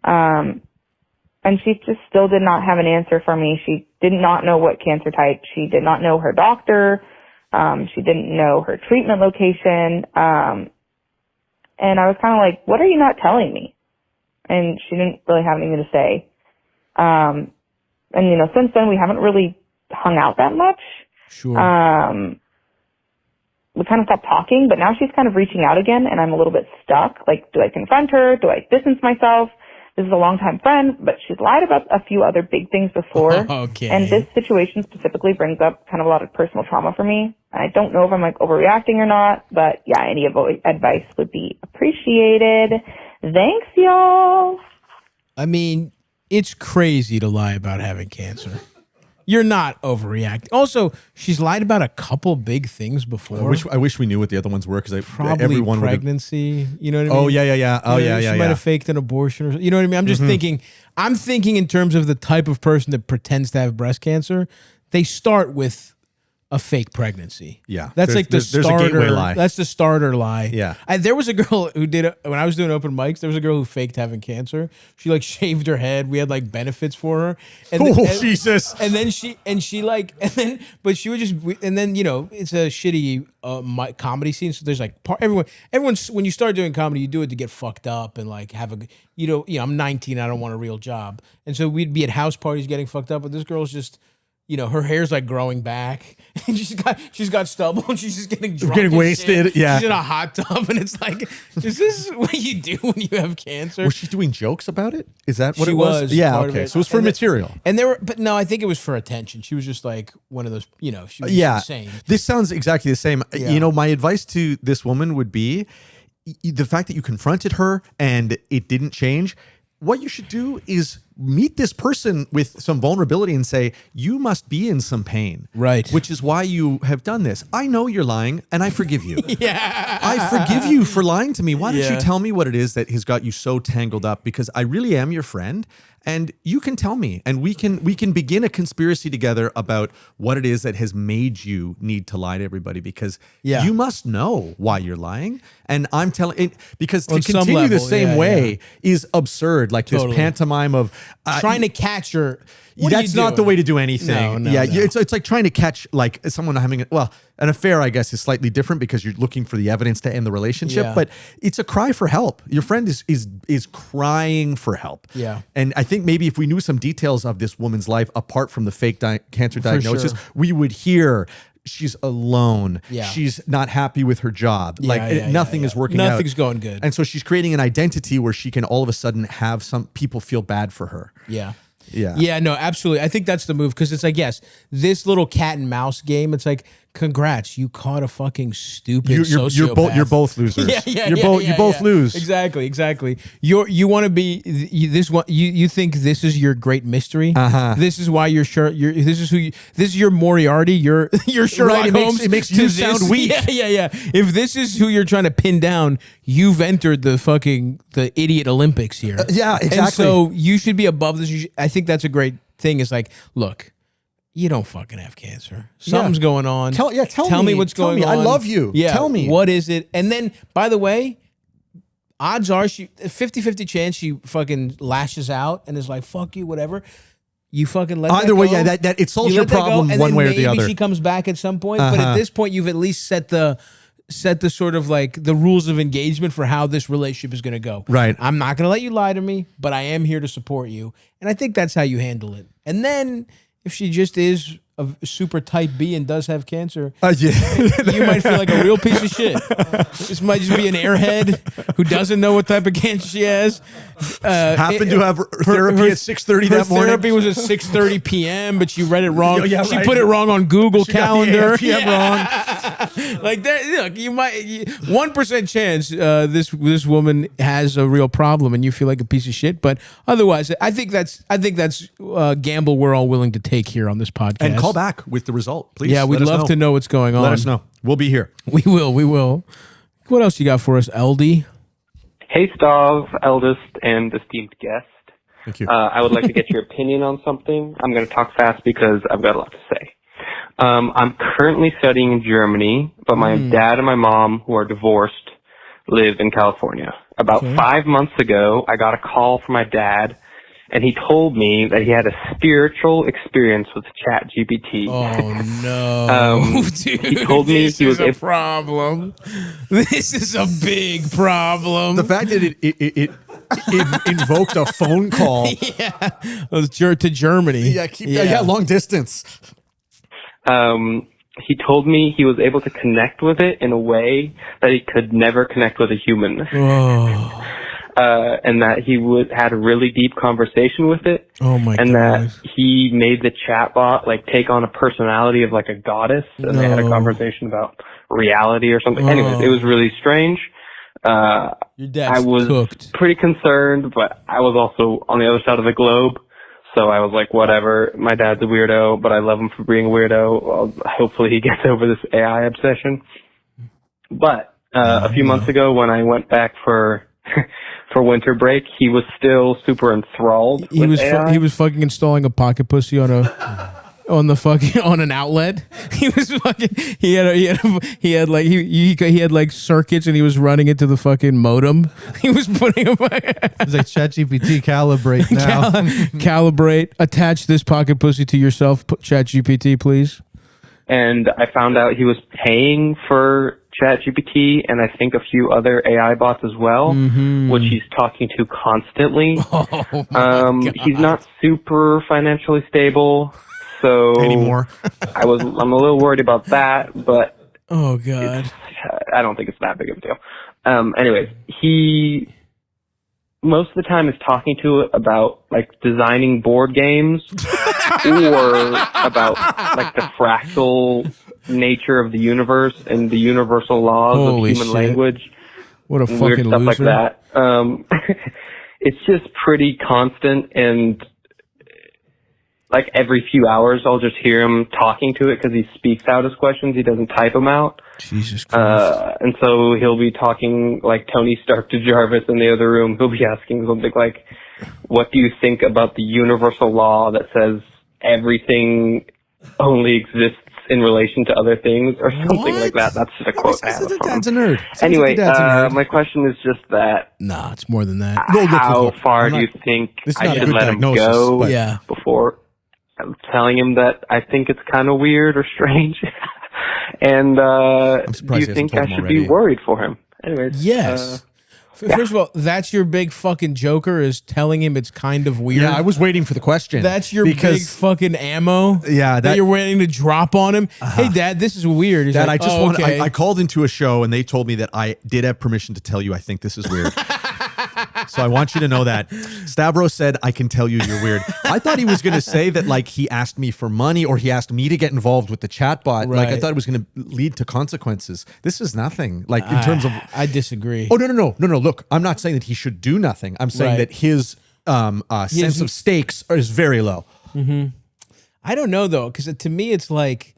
and she just still did not have an answer for me. She did not know what cancer type. She did not know her doctor. She didn't know her treatment location. And I was kind of like, what are you not telling me? And she didn't really have anything to say. And, you know, since then, we haven't really hung out that much. Sure. We kind of stopped talking, but now she's kind of reaching out again, and I'm a little bit stuck. Like, do I confront her? Do I distance myself? This is a longtime friend, but she's lied about a few other big things before. Okay. And this situation specifically brings up kind of a lot of personal trauma for me. I don't know if I'm like overreacting or not, but yeah, any advice would be appreciated. Thanks, y'all. I mean, it's crazy to lie about having cancer. You're not overreacting. Also, she's lied about a couple big things before. I wish we knew what the other ones were because Probably everyone would have. pregnancy. You know what I mean? Oh yeah. Oh You know, yeah. She might have faked an abortion, or you know what I mean. I'm just thinking. I'm thinking in terms of the type of person that pretends to have breast cancer. They start with a fake pregnancy. Yeah. That's like the There's a starter gateway lie. That's the starter lie. Yeah. There was a girl who did it when I was doing open mics. There was a girl who faked having cancer. She like shaved her head. We had like benefits for her. And Jesus. And then but she would just, and then, you know, it's a shitty comedy scene. So there's like everyone's, when you start doing comedy, you do it to get fucked up and like have a, you know, I'm 19. I don't want a real job. And so we'd be at house parties getting fucked up, but this girl's just, you know, her hair's like growing back, and she's got stubble, and she's just getting drunk, Getting and wasted, shit. yeah. She's in a hot tub, and it's like, is this what you do when you have cancer? Was she doing jokes about it? Is that what She it was? was Yeah. part of Okay. it. So it was for And material. And but no, I think it was for attention. She was just like one of those, you know, she was Yeah. insane. This sounds exactly the same. Yeah. You know, my advice to this woman would be the fact that you confronted her and it didn't change. What you should do is meet this person with some vulnerability and say, you must be in some pain. Right. Which is why you have done this. I know you're lying and I forgive you. Yeah. I forgive you for lying to me. Why don't Yeah. you tell me what it is that has got you so tangled up? Because I really am your friend and you can tell me and we can begin a conspiracy together about what it is that has made you need to lie to everybody because Yeah. you must know why you're lying. And I'm telling it because On to some continue the level, same yeah, way is absurd. Like Totally. this pantomime of Trying to catch her. What are that's you not the doing? way to do anything. No, yeah, no. it's like trying to catch like someone having an affair. I guess is slightly different because you're looking for the evidence to end the relationship. Yeah. But it's a cry for help. Your friend is crying for help. Yeah. And I think maybe if we knew some details of this woman's life apart from the fake cancer diagnosis, sure. we would hear. She's alone. Yeah. She's not happy with her job. Nothing is working out. Nothing's going good. And so she's creating an identity where she can all of a sudden have some people feel bad for her. Yeah. Yeah. Yeah, no, absolutely. I think that's the move because it's like, yes, this little cat and mouse game, it's like, congrats, you caught a fucking stupid sociopath. You're both losers. You both lose. Exactly. You want to be this one. You think this is your great mystery. This is why you're sure. This is your Moriarty. You're Sherlock Right, Holmes. it makes to you this. sound weak. Yeah. If this is who you're trying to pin down, you've entered the idiot Olympics here. Yeah, exactly. And so you should be above this. I think that's a great thing. It's like, look. You don't fucking have cancer. Something's going on. Tell me what's going on. I love you. Yeah. Tell me. What is it? And then, by the way, odds are 50-50 chance she fucking lashes out and is like, fuck you, whatever. You fucking let Either that way, go. yeah, that it solves You your let that go, problem and one then way or the maybe other. she comes back at some point. But at this point, you've at least set the sort of like the rules of engagement for how this relationship is going to go. Right. I'm not going to let you lie to me, but I am here to support you. And I think that's how you handle it. And then if she just is super type B and does have cancer, Yeah. you might feel like a real piece of shit. This might just be an airhead who doesn't know what type of cancer she has. Happened to have therapy at 6:30 that morning. Therapy was at 6:30 p.m., but she read it wrong. Yeah, she right. put it wrong on Google She got the Calendar. AM, PM wrong. Like that. Look, you might 1% chance this woman has a real problem, and you feel like a piece of shit. But otherwise, I think that's a gamble we're all willing to take here on this podcast. And call back with the result, please. Yeah, we'd Let us love to know what's going on. Let us know. We'll be here. We will. What else you got for us, LD? Hey, Stav, eldest and esteemed guest. Thank you. I would like to get your opinion on something. I'm going to talk fast because I've got a lot to say. I'm currently studying in Germany, but my dad and my mom, who are divorced, live in California. About 5 months ago, I got a call from my dad, and he told me that he had a spiritual experience with ChatGPT. Oh no, dude! He told me this he was is a problem. This is a big problem. The fact that it invoked a phone call. To Germany. Yeah, long distance. He told me he was able to connect with it in a way that he could never connect with a human. Oh. And that he had a really deep conversation with it. Oh my god. And that he made the chatbot like take on a personality of like a goddess, and they had a conversation about reality or something. Anyways, it was really strange. Your dad's I was cooked. pretty concerned, but I was also on the other side of the globe. So I was like, whatever, my dad's a weirdo, but I love him for being a weirdo. Well, hopefully he gets over this AI obsession. But a few months ago when I went back for winter break, he was still super enthralled with AI. He was fucking installing a pocket pussy on an outlet. He was fucking he had like circuits, and he was running it to the fucking modem. He was putting It's like ChatGPT calibrate now. Calibrate, attach this pocket pussy to yourself, ChatGPT, please. And I found out he was paying for ChatGPT and I think a few other AI bots as well, which he's talking to constantly. Oh my God. He's not super financially stable, so Anymore. I'm a little worried about that, but Oh god. I don't think it's that big of a deal. Anyways, he most of the time is talking to it about like designing board games or about like the fractal nature of the universe and the universal laws Holy of human shit. language. What a Weird fucking stuff loser. like that. It's just pretty constant, and like every few hours I'll just hear him talking to it because he speaks out his questions. He doesn't type them out. Jesus Christ. And so he'll be talking like Tony Stark to Jarvis in the other room. He'll be asking something like, what do you think about the universal law that says everything only exists in relation to other things, or something like that? That's just a quote I have from him. Dad's a nerd. Anyway, my question is just that, Nah, it's more than that. how far do you think this is I not a should good let him diagnosis, go but- Yeah. before I'm telling him that I think it's kind of weird or strange? And do surprised you he think hasn't I told him should be already. worried for him? Anyways, Yes. First of all, that's your big fucking joker, is telling him it's kind of weird. Yeah, I was waiting for the question. That's your big fucking ammo. Yeah, that that- you're waiting to drop on him. Hey, Dad, this is weird. He's Dad, like, I just "Oh, want. okay." I called into a show and they told me that I did have permission to tell you I think this is weird. So I want you to know that. Stavros said, I can tell you you're weird. I thought he was going to say that like he asked me for money or he asked me to get involved with the chatbot. Like I Right. thought it was going to lead to consequences. This is nothing. Like in terms of. I disagree. Oh, no. Look, I'm not saying that he should do nothing. I'm saying Right. that his sense of stakes is very low. I don't know though, because to me it's like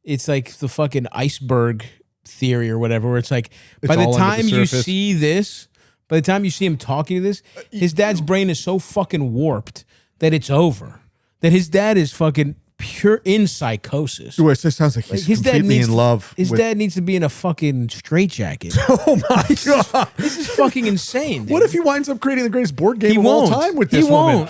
the fucking iceberg theory or whatever, where it's like by the all under the time you surface. see this, by the time you see him talking to this, his dad's brain is so fucking warped that it's over. That his dad is fucking pure in psychosis. It just sounds like he's His dad completely needs in love. His with, dad needs to be in a fucking straitjacket. Oh my God. This is fucking insane. Dude. What if he winds up creating the greatest board game He of won't. all time with He this woman? won't.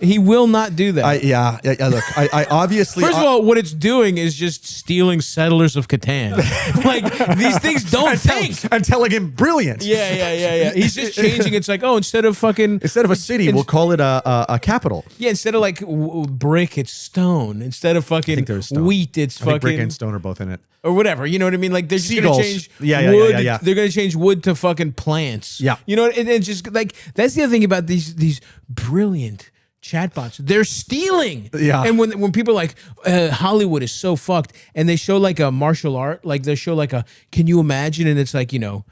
He will not do that. Look, I obviously. First of all, what it's doing is just stealing Settlers of Catan. Like, these things don't think. I'm telling him brilliant. Yeah. He's just changing. It's like, oh, instead of a city, we'll call it a capital. Yeah, instead of like brick, it's stone. Instead of fucking wheat, it's fucking brick and stone are both in it. Or whatever, you know what I mean? Like they're just Seagulls. gonna change wood. Yeah. They're gonna change wood to fucking plants. Yeah. You know, and it's just like that's the other thing about these brilliant chatbots. They're stealing. Yeah. And when people are like Hollywood is so fucked, and they show like a martial art, like they show like a can you imagine? And it's like, you know,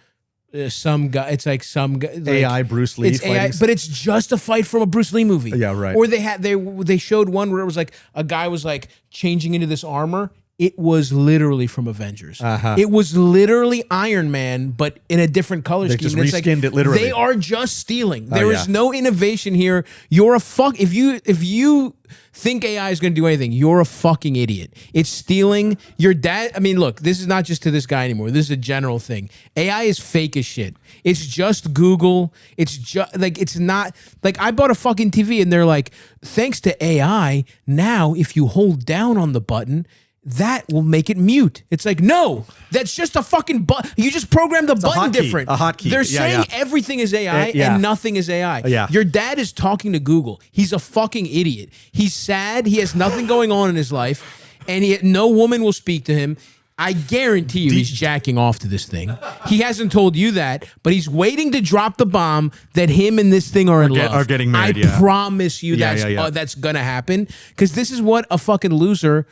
some guy. It's like some guy. Like, AI Bruce Lee. It's AI, but it's just a fight from a Bruce Lee movie. Yeah, right. Or they showed one where it was like a guy was like changing into this armor. It was literally from Avengers. It was literally Iron Man, but in a different color scheme. Just and it's reskinned it literally. They are just stealing. There is no innovation here. You're a fuck. If you think AI is going to do anything, you're a fucking idiot. It's stealing your dad. I mean, look, this is not just to this guy anymore. This is a general thing. AI is fake as shit. It's just Google. It's just like, it's not like I bought a fucking TV and they're like, thanks to AI, now if you hold down on the button, that will make it mute. It's like, no, that's just a fucking button. You just programmed the button different. A hotkey. They're saying everything is AI and nothing is AI. Yeah. Your dad is talking to Google. He's a fucking idiot. He's sad. He has nothing going on in his life, and no woman will speak to him. I guarantee you he's jacking off to this thing. He hasn't told you that, but he's waiting to drop the bomb that him and this thing are in love. Are getting married, I promise you that's going to happen, because this is what a fucking loser...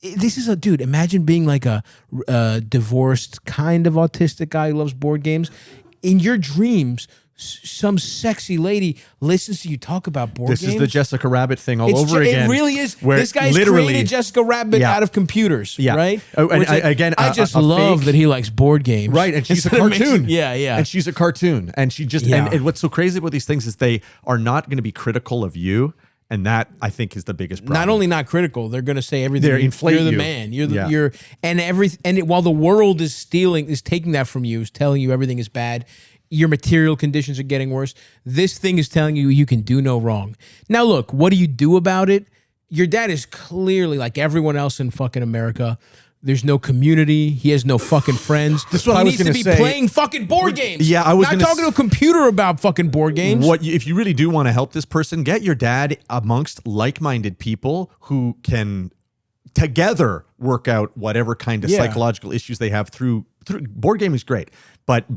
This is a dude. Imagine being like a divorced, kind of autistic guy who loves board games. In your dreams, some sexy lady listens to you talk about board games. This is the Jessica Rabbit thing all over again. It really is. Where This guy's created Jessica Rabbit out of computers, right? Oh, and again, I just a love fake, that he likes board games, right? And she's a cartoon. Yeah. And she's a cartoon, and she just and what's so crazy about these things is they are not going to be critical of you. And that, I think, is the biggest problem. Not only not critical, they're going to say everything. They're inflate You're the you. man. While the world is taking that from you, is telling you everything is bad. Your material conditions are getting worse. This thing is telling you you can do no wrong. Now, look, what do you do about it? Your dad is clearly like everyone else in fucking America. There's no community. He has no fucking friends. This is what I was going to say. He needs to be playing fucking board games. Yeah, I was not talking to a computer about fucking board games. If you really do want to help this person, get your dad amongst like-minded people who can together work out whatever kind of psychological issues they have through board gaming is great, but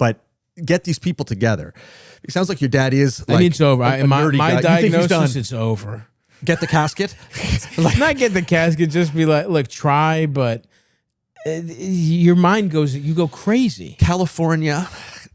get these people together. It sounds like your dad is. Like, I mean, it's over. My diagnosis, it's over. Get the casket. Not get the casket. Just be like, look, try, but. Your mind you go crazy. California,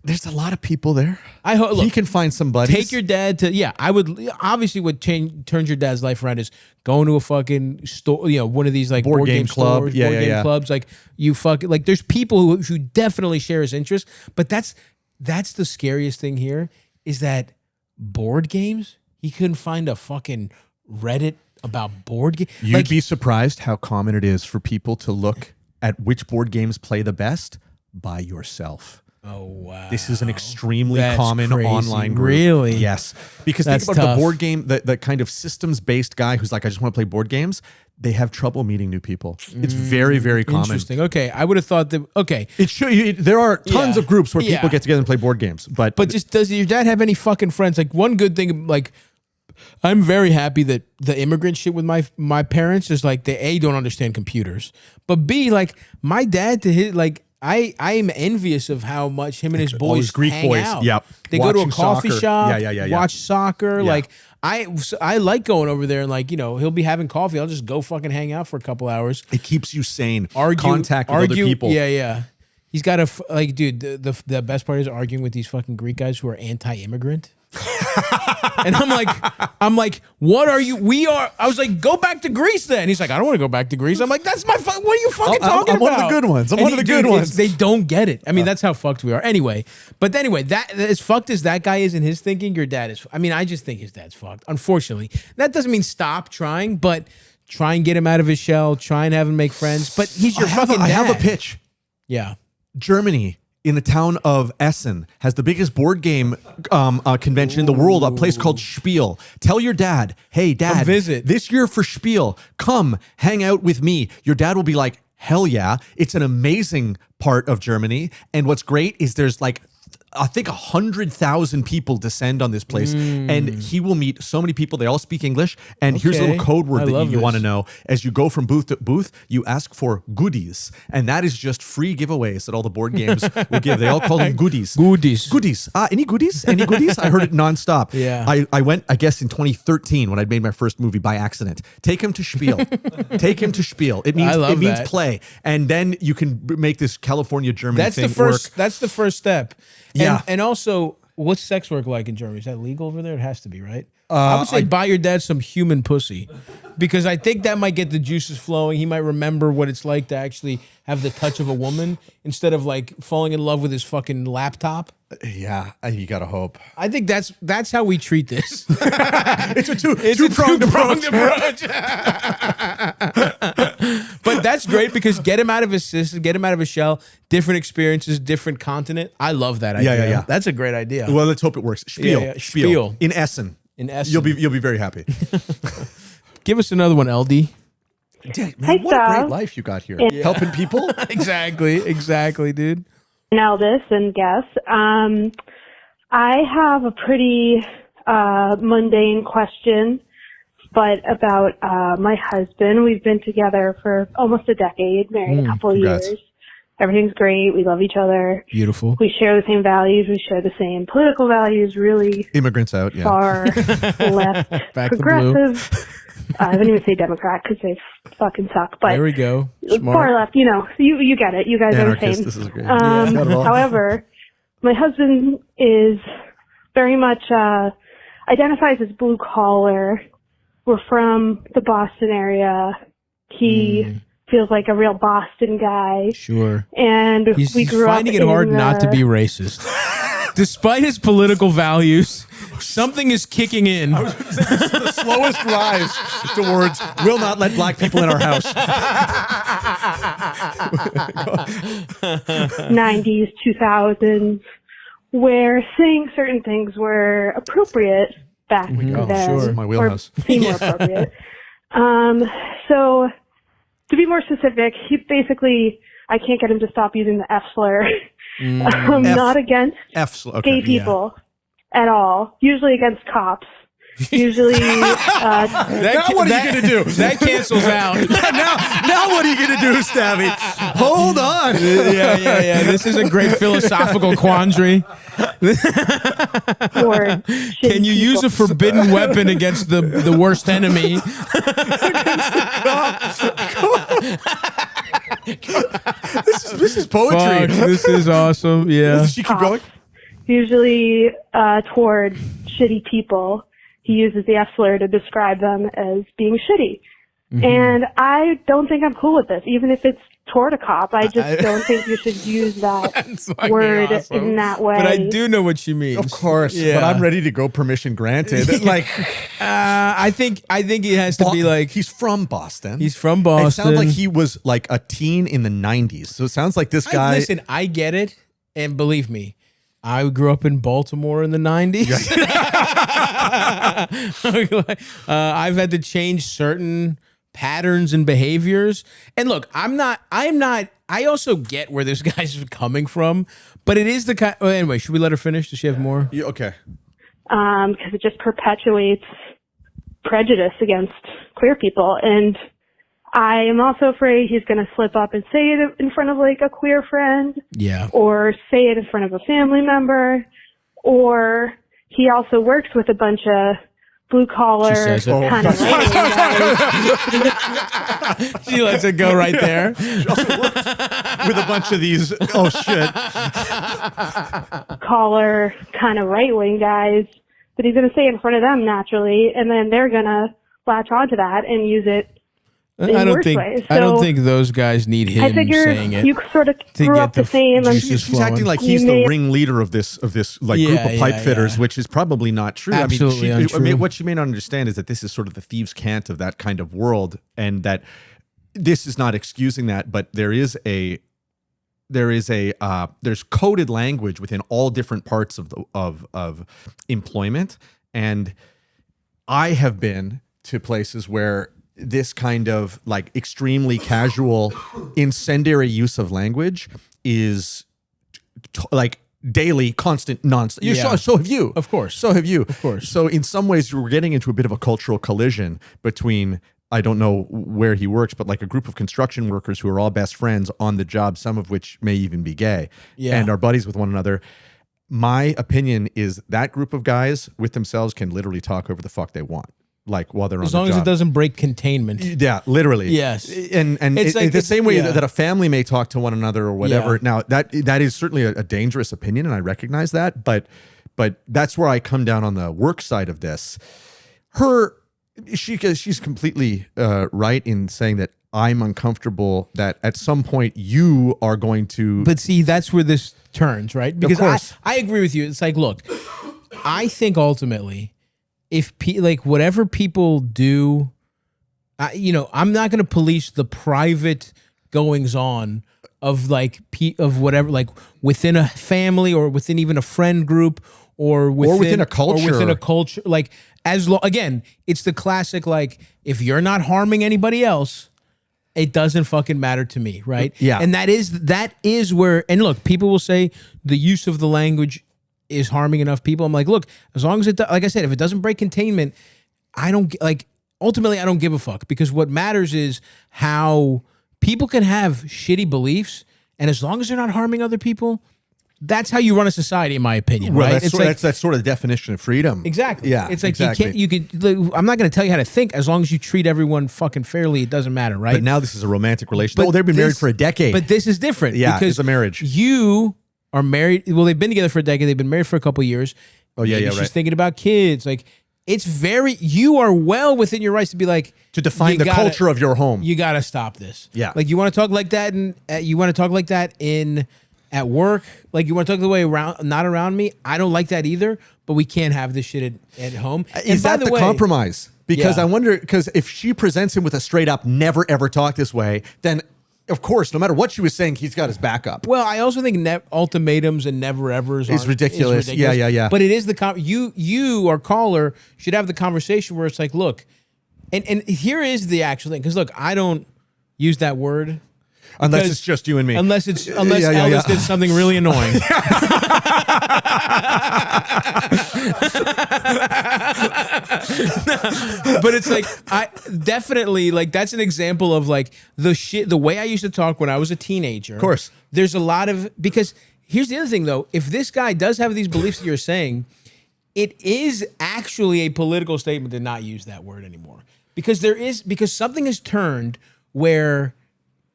there's a lot of people there. I hope he can find somebody. Take your dad to I would obviously what turns your dad's life around is going to a fucking store, one of these like board game club, stores, board game clubs. Like you fucking like there's people who definitely share his interests, but that's the scariest thing here is that board games. He couldn't find a fucking Reddit about board games. You'd be surprised how common it is for people to look at which board games play the best by yourself. Oh, wow. This is an extremely common online group. Really? Yes. Because think about the board game, the kind of systems-based guy who's like, I just want to play board games. They have trouble meeting new people. It's very, very common. Interesting. Okay. I would have thought that, okay. There are tons of groups where people get together and play board games. But just does your dad have any fucking friends? Like one good thing, like, I'm very happy that the immigrant shit with my parents is like they A, don't understand computers, but B, like my dad to his like I am envious of how much him and his boys hang out. Yep. They go to a coffee shop, Yeah. watch soccer. Yeah. Like I like going over there and like, he'll be having coffee. I'll just go fucking hang out for a couple hours. It keeps you sane. Contact with other people. Yeah. He's got dude, the best part is arguing with these fucking Greek guys who are anti-immigrant. And I'm like, what are you? I was like, go back to Greece then. He's like, I don't want to go back to Greece. I'm like, that's what are you fucking talking about? I'm one of the good ones. I'm one of the good ones. They don't get it. I mean, that's how fucked we are. Anyway, that as fucked as that guy is in his thinking, your dad is. I mean, I just think his dad's fucked. Unfortunately, that doesn't mean stop trying, but try and get him out of his shell. Try and have him make friends. But he's your fucking dad. I have a pitch. Yeah. Germany in the town of Essen has the biggest board game convention in the world, a place called Spiel. Tell your dad, hey, Dad, come visit. This year for Spiel, come hang out with me. Your dad will be like, hell yeah. It's an amazing part of Germany. And what's great is there's like, I think 100,000 people descend on this place, and he will meet so many people. They all speak English. And here's a little code word that you want to know. As you go from booth to booth, you ask for goodies, and that is just free giveaways that all the board games will give. They all call them goodies. Goodies. Any goodies? Any goodies? I heard it nonstop. Yeah. I went, I guess, in 2013 when I'd made my first movie by accident. Take him to Spiel. Take him to Spiel. It means play, and then you can make this California German thing work. That's the first step. Yeah. And also, what's sex work like in Germany? Is that legal over there? It has to be, right? I would say buy your dad some human pussy, because I think that might get the juices flowing. He might remember what it's like to actually have the touch of a woman instead of like falling in love with his fucking laptop. Yeah, you gotta hope. I think that's how we treat this. It's a two-pronged approach. But that's great, because get him out of his system, get him out of his shell, different experiences, different continent. I love that idea. Yeah. That's a great idea. Well, let's hope it works. Spiel. Yeah. Spiel. In Essen. In Essen. You'll be very happy. Give us another one, LD. Man, Hey, what a Stav. great life you got here. Helping people? Exactly, dude. Eldest and guess. I have a pretty mundane question, but about my husband. We've been together for almost a decade, married a couple of years. Everything's great. We love each other. Beautiful. We share the same values. We share the same political values, really Immigrants out, yeah. far left, Back to blue. progressive. I wouldn't even say Democrat because they fucking suck. But There we go. Smart. far left, you know, you get it. You guys Anarchist, are the this same. is great. Yeah. Not at all. However, my husband is very much identifies as blue collar. We're from the Boston area. He feels like a real Boston guy. Sure. And He's we grew up finding it hard in not to be racist. Despite his political values, something is kicking in. This is the slowest rise towards will not let black people in our house. 90s, 2000s, where saying certain things were appropriate back then. sure. My wheelhouse. Or seemed more appropriate. So, to be more specific, he basically, I can't get him to stop using the F slur. Not against gay people at all. Usually against cops. Usually, Now what are you going to do? That cancels out. now what are you going to do, Stavvy? Hold on. Yeah. This is a great philosophical quandary. or Can you use a forbidden weapon against the worst enemy? This is poetry. Fuck, this is awesome. Yeah. Does she keep going? usually toward shitty people? He uses the F slur to describe them as being shitty. Mm-hmm. And I don't think I'm cool with this, even if it's toward a cop. I just don't think you should use that word in that way. But I do know what she means. Of course, Yeah. but I'm ready to go. Permission granted. Like, I think it has to be like he's from Boston. he's from Boston. It sounds like he was like a teen in the 90s. So it sounds like this guy. Listen, I get it, and believe me, I grew up in Baltimore in the 90s. I've had to change certain patterns and behaviors. And look, I also get where this guy's coming from, but it is the kind. Oh, anyway, should we let her finish? Does she have more? Yeah, okay. Because it just perpetuates prejudice against queer people. And I am also afraid he's going to slip up and say it in front of like a queer friend. Yeah. Or say it in front of a family member. Or he also works with a bunch of blue collar says it. kind of She lets it go right there. With a bunch of these. Oh, shit. collar kind of right-wing guys that he's going to say in front of them naturally, and then they're going to latch onto that and use it in I don't worse think ways. I don't think those guys need him I figure saying it. you sort of to grew get up the the same. And juices She's acting like he's the ringleader of this like group of pipe fitters, which is probably not true. Absolutely I mean, untrue. what she may not understand is that this is sort of the thieves' cant of that kind of world, and that this is not excusing that, but there is a there's coded language within all different parts of employment, and I have been to places where this kind of like extremely casual incendiary use of language is like daily, constant, nonstop. Yeah. So have you. Of course. So have you. Of course. So in some ways, we're getting into a bit of a cultural collision between, I don't know where he works, but like a group of construction workers who are all best friends on the job, some of which may even be gay, and are buddies with one another. My opinion is that group of guys with themselves can literally talk over the fuck they want. Like while they're on the job. As long as it doesn't break containment. Yeah, literally. Yes. And It's like the same way yeah. that a family may talk to one another or whatever. Yeah. Now that is certainly a dangerous opinion, and I recognize that, but that's where I come down on the work side of this. She's completely right in saying that I'm uncomfortable that at some point you are going to. But see, that's where this turns, right? Because course. I agree with you. It's like, look, I think ultimately, if like whatever people do, I'm not going to police the private goings on of like of whatever, like within a family or within even a friend group or within a culture. or within a culture. Like again, it's the classic, like if you're not harming anybody else, it doesn't fucking matter to me, right? Yeah. And that is where, and look, people will say the use of the language is harming enough people. I'm like, look, as long as like I said, if it doesn't break containment, ultimately I don't give a fuck, because what matters is how people can have shitty beliefs, and as long as they're not harming other people, that's how you run a society, in my opinion, right? That's sort of the definition of freedom. Exactly. Yeah. It's like exactly. you could. I'm not going to tell you how to think. As long as you treat everyone fucking fairly, it doesn't matter, right? But now this is a romantic relationship. They've been married for a decade. But this is different. Yeah, because it's a marriage. You are married. Well, they've been together for a decade. They've been married for a couple of years. Oh yeah, Maybe yeah, she's right. thinking about kids. Like you are well within your rights to be like, to define the culture of your home. You got to stop this. Yeah. Like you want to talk like that, and you want to talk like that at work. Like you want to talk the way around, not around me. I don't like that either. But we can't have this shit at home. Is that the compromise? Because Yeah. I wonder, because if she presents him with a straight up never ever talk this way, then of course, no matter what she was saying, he's got his back up. Well, I also think ultimaters and never evers It's ridiculous. is ridiculous. Yeah. But it is you or caller should have the conversation where it's like, look, and here is the actual thing, because look, I don't use that word Unless because- it's just you and me. unless Elvis did something really annoying. But it's like, I definitely, like, that's an example of like the way I used to talk when I was a teenager. Of course. There's a lot of, because here's the other thing though, if this guy does have these beliefs that you're saying, it is actually a political statement to not use that word anymore. Because something has turned where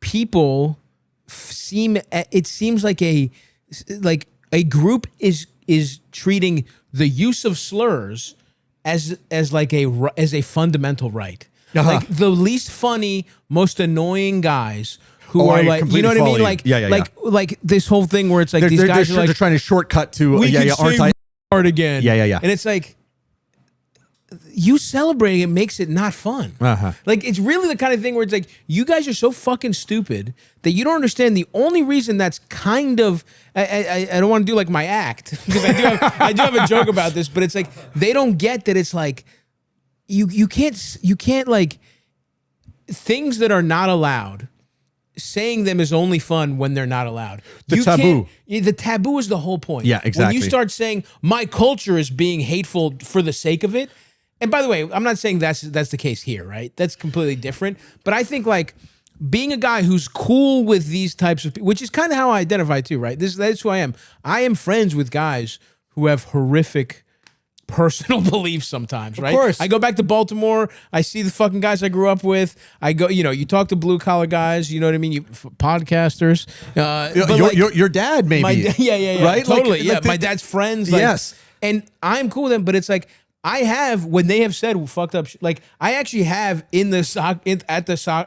people it seems like a group is treating the use of slurs as a fundamental right. Uh-huh. Like the least funny, most annoying guys who Oh, are I like, you completely know what I follow mean? you. Like, Yeah. like this whole thing where it's like these guys are like, they're trying to shortcut to we can aren't say I? hard again. Yeah. And it's like, you celebrating it makes it not fun. Uh-huh. Like, it's really the kind of thing where it's like, you guys are so fucking stupid that you don't understand the only reason that's kind of, I don't want to do like my act, because I do have a joke about this, but it's like, they don't get that it's like, you can't like, things that are not allowed, saying them is only fun when they're not allowed. The You taboo. can't- The taboo is the whole point. Yeah, exactly. When you start saying my culture is being hateful for the sake of it, and by the way, I'm not saying that's the case here, right? That's completely different. But I think like being a guy who's cool with these types of people, which is kind of how I identify too, right? That's who I am. I am friends with guys who have horrific personal beliefs sometimes, right? Of course. I go back to Baltimore. I see the fucking guys I grew up with. I go, you talk to blue collar guys. You know what I mean? Podcasters. But like, Your dad, maybe. yeah. Right? Totally. Like my dad's friends. Like, Yes. And I'm cool with them, but it's like, I have, when they have said fucked up shit, like I actually have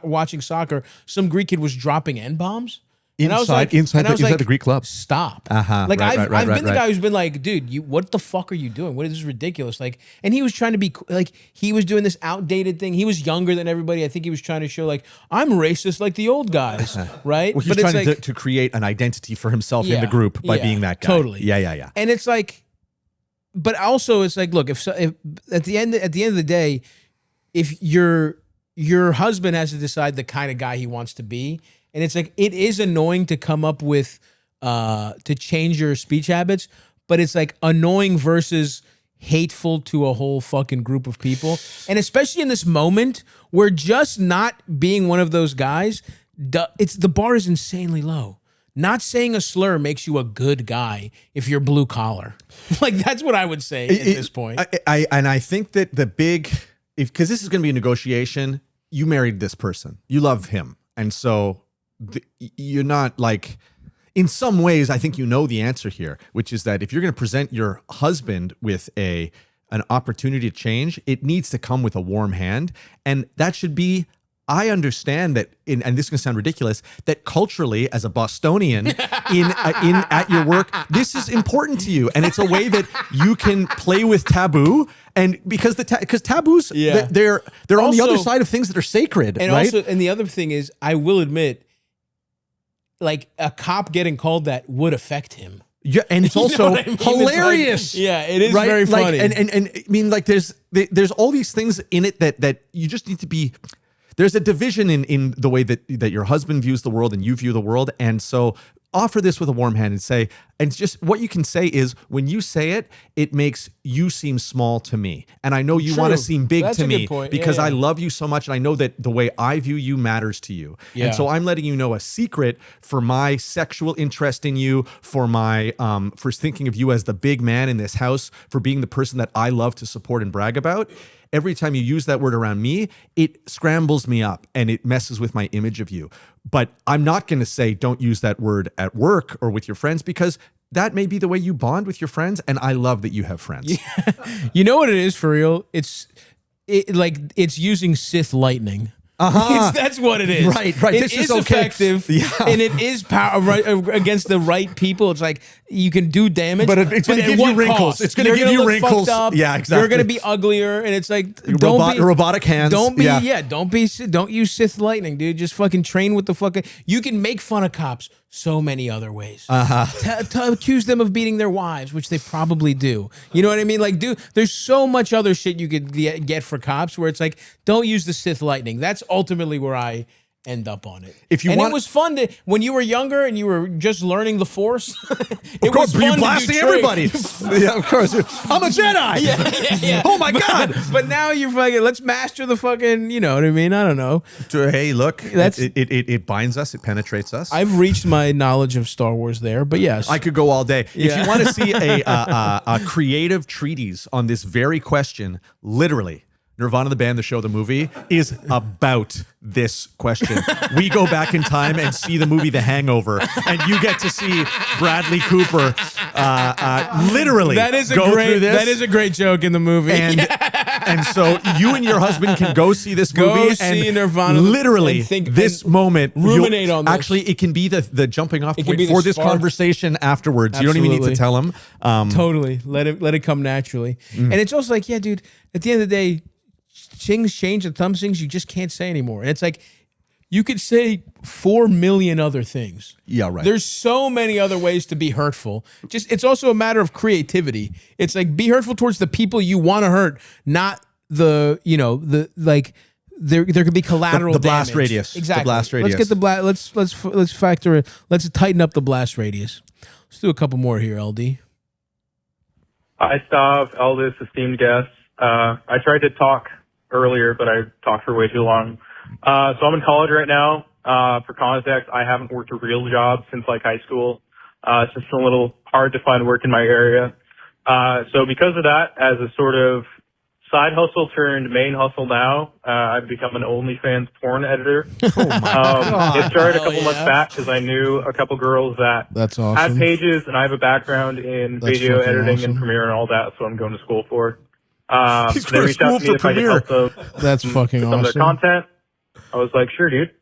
watching soccer, some Greek kid was dropping N-bombs. And I was like, inside the Greek club. Stop. Right, I've right, been the right. guy who's been like, dude, what the fuck are you doing? What is this ridiculous? Like, and he was trying to be like, he was doing this outdated thing. He was younger than everybody. I think he was trying to show like, I'm racist like the old guys, right? Well, he's but trying it's to create an identity for himself in Yeah, the group by yeah, being that guy. totally. Yeah. And it's like, but also it's like, look, if at the end of the day, if your husband has to decide the kind of guy he wants to be, and it's like, it is annoying to come up with to change your speech habits, but it's like annoying versus hateful to a whole fucking group of people. And especially in this moment where just not being one of those guys, the bar is insanely low. Not saying a slur makes you a good guy if you're blue collar. Like, that's what I would say at this point. I think that the big, because this is going to be a negotiation, you married this person, you love him. And so you're not like, in some ways, I think you know the answer here, which is that if you're going to present your husband with an opportunity to change, it needs to come with a warm hand. And that should be, I understand that, and this is going to sound ridiculous, that culturally, as a Bostonian at your work, this is important to you, and it's a way that you can play with taboo, and because taboos, they're on the other side of things that are sacred, and right? Also, and the other thing is, I will admit, like a cop getting called that would affect him. Yeah, and it's also hilarious. Like, yeah, it is right? very funny. And I mean, like, there's all these things in it that you just need to be. There's a division in the way that your husband views the world and you view the world. And so offer this with a warm hand and say, and just what you can say is, when you say it, it makes you seem small to me. And I know you want to seem big That's to a me good point. because Yeah. I love you so much. And I know that the way I view you matters to you. Yeah. And so I'm letting you know a secret for my sexual interest in you, for my, for thinking of you as the big man in this house, for being the person that I love to support and brag about. Every time you use that word around me, it scrambles me up and it messes with my image of you. But I'm not going to say don't use that word at work or with your friends, because that may be the way you bond with your friends. And I love that you have friends. Yeah. You know what it is for real? It's using Sith lightning. That's what it is. Right. It This is okay. effective, Yeah. and it is power right against the right people. It's like you can do damage, But it's gonna at give you what wrinkles. cost? It's gonna You're give you look wrinkles. fucked up. Yeah, exactly. You're gonna be uglier, and it's like Robotic hands. Don't be Yeah. don't use Sith lightning, dude. Just fucking train with the fucking. You can make fun of cops so many other ways. To accuse them of beating their wives, which they probably do. You know what I mean? Like, dude, there's so much other shit you could get for cops where it's like, don't use the Sith lightning. That's ultimately where I end up on it. If you and want- it was fun to when you were younger and you were just learning the Force. Of course, you blasting everybody. Yeah, of course. I'm a Jedi. Yeah. Oh my God. But now you're fucking. Let's master the fucking. You know what I mean? I don't know. Hey, look, That's- it binds us. It penetrates us. I've reached my knowledge of Star Wars there, but yes, I could go all day. If Yeah. you want to see a creative treatise on this very question, literally, Nirvana, the band, the show, the movie, is about this question. We go back in time and see the movie The Hangover, and you get to see Bradley Cooper literally that is go great. through this. That is a great joke in the movie. And so you and your husband can go see this Go movie see and Nirvana literally and think- this and moment. ruminate on this. Actually, it can be the jumping off It can point be the for this spark. conversation afterwards. You don't even need to Absolutely. tell him. Totally. Let it come naturally. And it's also like, yeah, dude, at the end of the day, things change and some things you just can't say anymore. And it's like, you could say 4 million other things. Yeah, right. There's so many other ways to be hurtful. Just it's also a matter of creativity. It's like, be hurtful towards the people you want to hurt, not the, like there could be collateral The blast damage. radius. Exactly. The blast radius. Let's get the blast. Let's factor it. Let's tighten up the blast radius. Let's do a couple more here, LD. Hi, Stav, eldest, esteemed guests. I tried to talk earlier, but I talked for way too long. So I'm in college right now. For context, I haven't worked a real job since like high school. It's just a little hard to find work in my area. So because of that, as a sort of side hustle turned main hustle now, I've become an OnlyFans porn editor. Oh my God. It started a couple Hell months yeah. back because I knew a couple girls that That's had awesome. pages, and I have a background in That's video fucking editing awesome. and Premiere and all that, so I'm going to school for. He's They going to reached out school to me for if I could Premiere. help them That's fucking with some of their awesome. content. I was like, sure, dude.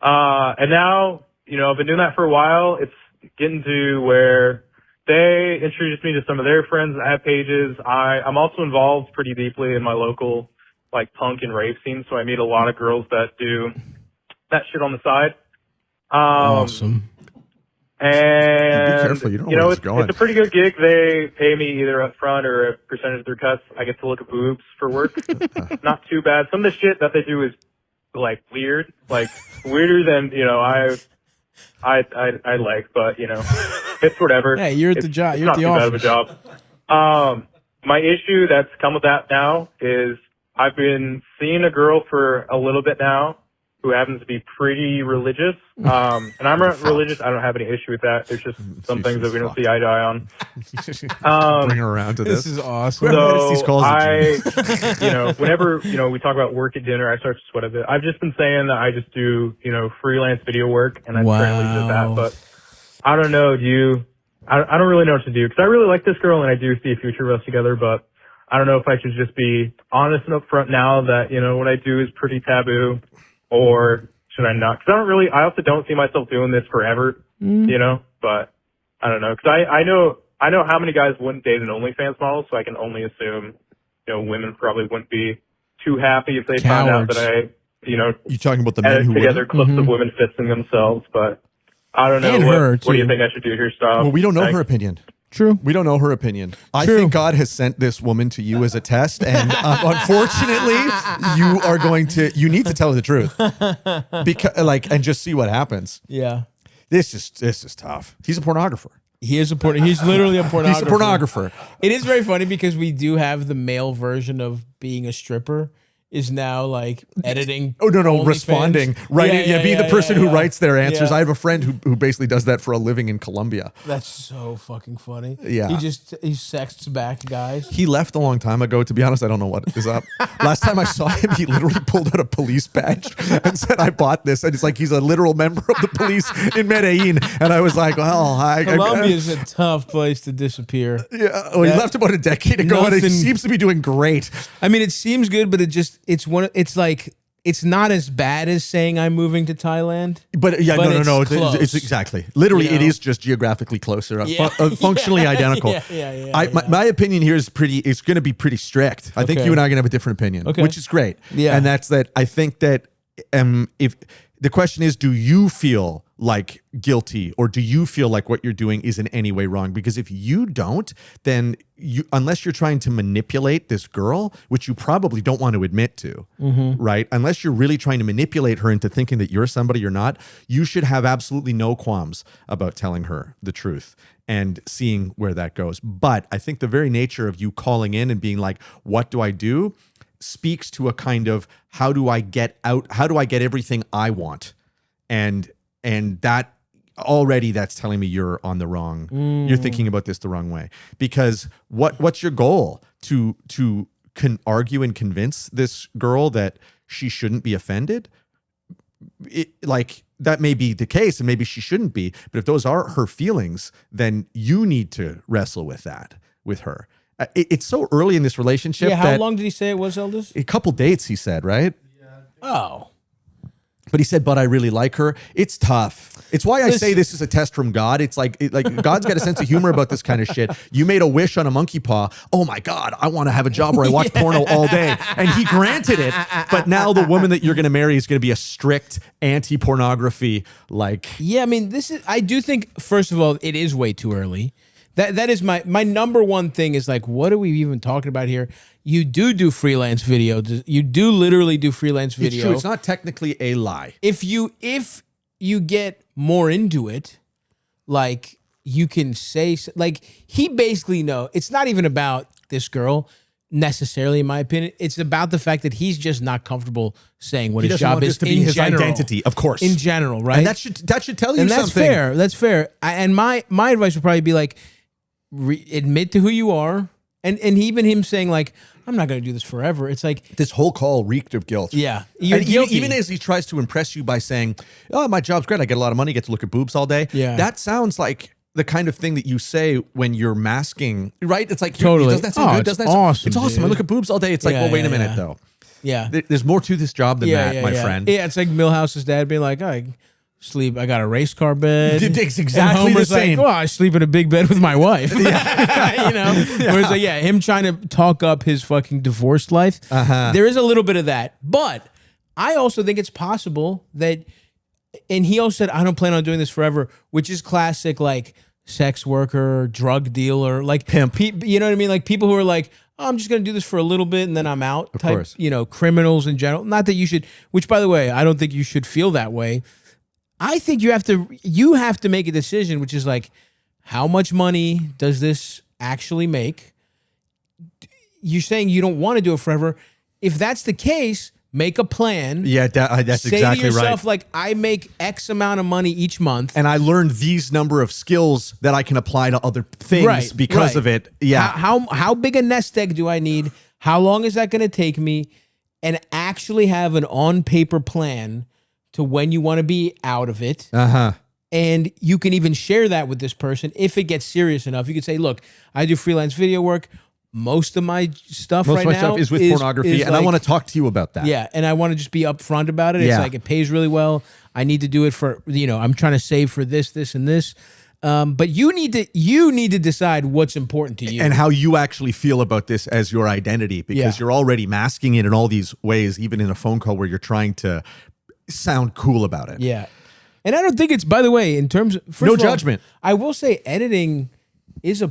And now I've been doing that for a while. It's getting to where they introduced me to some of their friends that have pages. I'm also involved pretty deeply in my local like punk and rave scene, so I meet a lot of girls that do that shit on the side. Awesome. And be careful, you don't know where it's going. It's a pretty good gig. They pay me either up front or a percentage of their cuts. I get to look at boobs for work. Not too bad. Some of the shit that they do is like weird, like weirder than I like, but it's whatever. Hey, you're at the job. You're not at the too office. bad of a job. My issue that's come with that now is I've been seeing a girl for a little bit now who happens to be pretty religious. And I'm not religious. I don't have any issue with that. There's just some things that we don't see eye to eye on. Bring her around to this. This is awesome. So these calls whenever, we talk about work at dinner, I start to sweat a bit. I've just been saying that I just do, freelance video work and I currently do that, but I don't know. I don't really know what to do because I really like this girl and I do see a future of us together, but I don't know if I should just be honest and upfront now that, what I do is pretty taboo, or should I not? Because I also don't see myself doing this forever, but I don't know. Because I know how many guys wouldn't date an OnlyFans model, so I can only assume, women probably wouldn't be too happy if they found out that I, you talking about the men who together clips of women fisting themselves, but I don't know. And her, what do you think I should do here, Stav? Well, we don't know her opinion. True. We don't know her opinion. I True. think God has sent this woman to you as a test, and unfortunately, you need to tell her the truth, and just see what happens. Yeah. This is tough. He's a pornographer. He's literally a pornographer. He's a pornographer. It is very funny because we do have the male version of being a stripper is now like editing. Oh, no, OnlyFans. Responding. Writing. Being the person who writes their answers. Yeah. I have a friend who basically does that for a living in Colombia. That's so fucking funny. Yeah. He sexts back guys. He left a long time ago. To be honest, I don't know what is up. Last time I saw him, he literally pulled out a police badge and said, I bought this. And it's like he's a literal member of the police in Medellin. And I was like, well, Colombia is a tough place to disappear. Yeah. Well, he left about a decade ago and he seems to be doing great. I mean, it seems good, but it's not as bad as saying I'm moving to Thailand. But no. It's exactly. Literally, it is just geographically closer, functionally identical. My opinion here is it's going to be pretty strict. I think you and I are going to have a different opinion, which is great. Yeah. And that's that. I think that if the question is, do you feel like guilty or do you feel like what you're doing is in any way wrong? Because if you don't, then unless you're trying to manipulate this girl, which you probably don't want to admit to, right? Unless you're really trying to manipulate her into thinking that you're somebody you're not, you should have absolutely no qualms about telling her the truth and seeing where that goes. But I think the very nature of you calling in and being like, what do I do? Speaks to a kind of, how do I get everything I want? And that already, that's telling me you're on the wrong, you're thinking about this the wrong way. Because what's your goal? To argue and convince this girl that she shouldn't be offended? That may be the case and maybe she shouldn't be, but if those are her feelings, then you need to wrestle with that with her. It's so early in this relationship. Yeah, how long did he say it was, Eldest? A couple dates, he said, right? Yeah. Oh. But he said, but I really like her. It's tough. It's why I say this is a test from God. It's like God's got a sense of humor about this kind of shit. You made a wish on a monkey paw. Oh my God, I want to have a job where I watch porno all day. And he granted it. But now the woman that you're going to marry is going to be a strict anti-pornography. Yeah, I mean, I do think, first of all, it is way too early. That is my number one thing is like, what are we even talking about here? You do freelance video. You do literally do freelance video. It's true. It's not technically a lie. If you get more into it, like you can say, like he basically it's not even about this girl necessarily, in my opinion. It's about the fact that he's just not comfortable saying what his job is to be his identity, of course. In general, right? And that should tell you and something. That's fair. And my advice would probably be like, admit to who you are, and even him saying like, I'm not going to do this forever. It's like this whole call reeked of guilt. Yeah, even as he tries to impress you by saying, "Oh, my job's great. I get a lot of money. Get to look at boobs all day." Yeah, that sounds like the kind of thing that you say when you're masking, right? It's like, totally. Doesn't that sound good? Doesn't that awesome? It's awesome. I look at boobs all day. It's like, well, wait a minute though. Yeah, there's more to this job than that, my friend. Yeah, it's like Milhouse's dad being like, sleep. I got a race car bed. It's exactly and Homer's the same. Like, oh, I sleep in a big bed with my wife. You know, whereas like, him trying to talk up his fucking divorced life. There is a little bit of that, but I also think it's possible that. And he also said, I don't plan on doing this forever, which is classic, like sex worker, drug dealer, like pimp. You know what I mean? Like people who are like, oh, I'm just going to do this for a little bit and then I'm out. Of type, course. You know, criminals in general. Not that you should, which by the way, I don't think you should feel that way. I think you have to make a decision, which is like, how much money does this actually make? You're saying you don't want to do it forever. If that's the case, make a plan. Yeah, that's Say exactly to yourself, right. like, I make X amount of money each month. And I learned these number of skills that I can apply to other things because of it. Yeah. How big a nest egg do I need? How long is that going to take me? And actually have an on-paper plan to when you want to be out of it. And you can even share that with this person if it gets serious enough. You could say, look, I do freelance video work. Most of my stuff Most of my now stuff is with pornography, and I want to talk to you about that. Yeah, and I want to just be upfront about it. It's Yeah. like it pays really well. I need to do it for, I'm trying to save for this, and this. But you need to decide what's important to you. And how you actually feel about this as your identity, because you're already masking it in all these ways, even in a phone call where you're trying to sound cool about it. Yeah. And I don't think it's, by the way, in terms of, first No of all, judgment. I will say editing is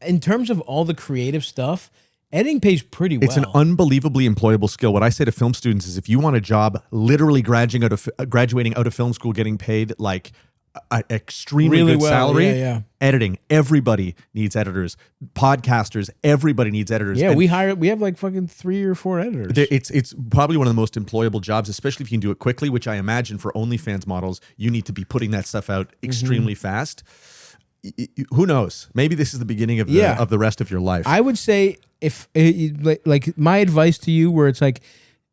in terms of all the creative stuff, editing pays pretty well. It's an unbelievably employable skill. What I say to film students is if you want a job literally graduating out of film school, getting paid like an extremely Really good well, salary, editing. Everybody needs editors. Podcasters, everybody needs editors. Yeah, And we have like fucking 3 or 4 editors. it's probably one of the most employable jobs, especially if you can do it quickly, which I imagine for OnlyFans models, you need to be putting that stuff out extremely fast. Who knows? Maybe this is the beginning of the rest of your life. I would say if like my advice to you, where it's like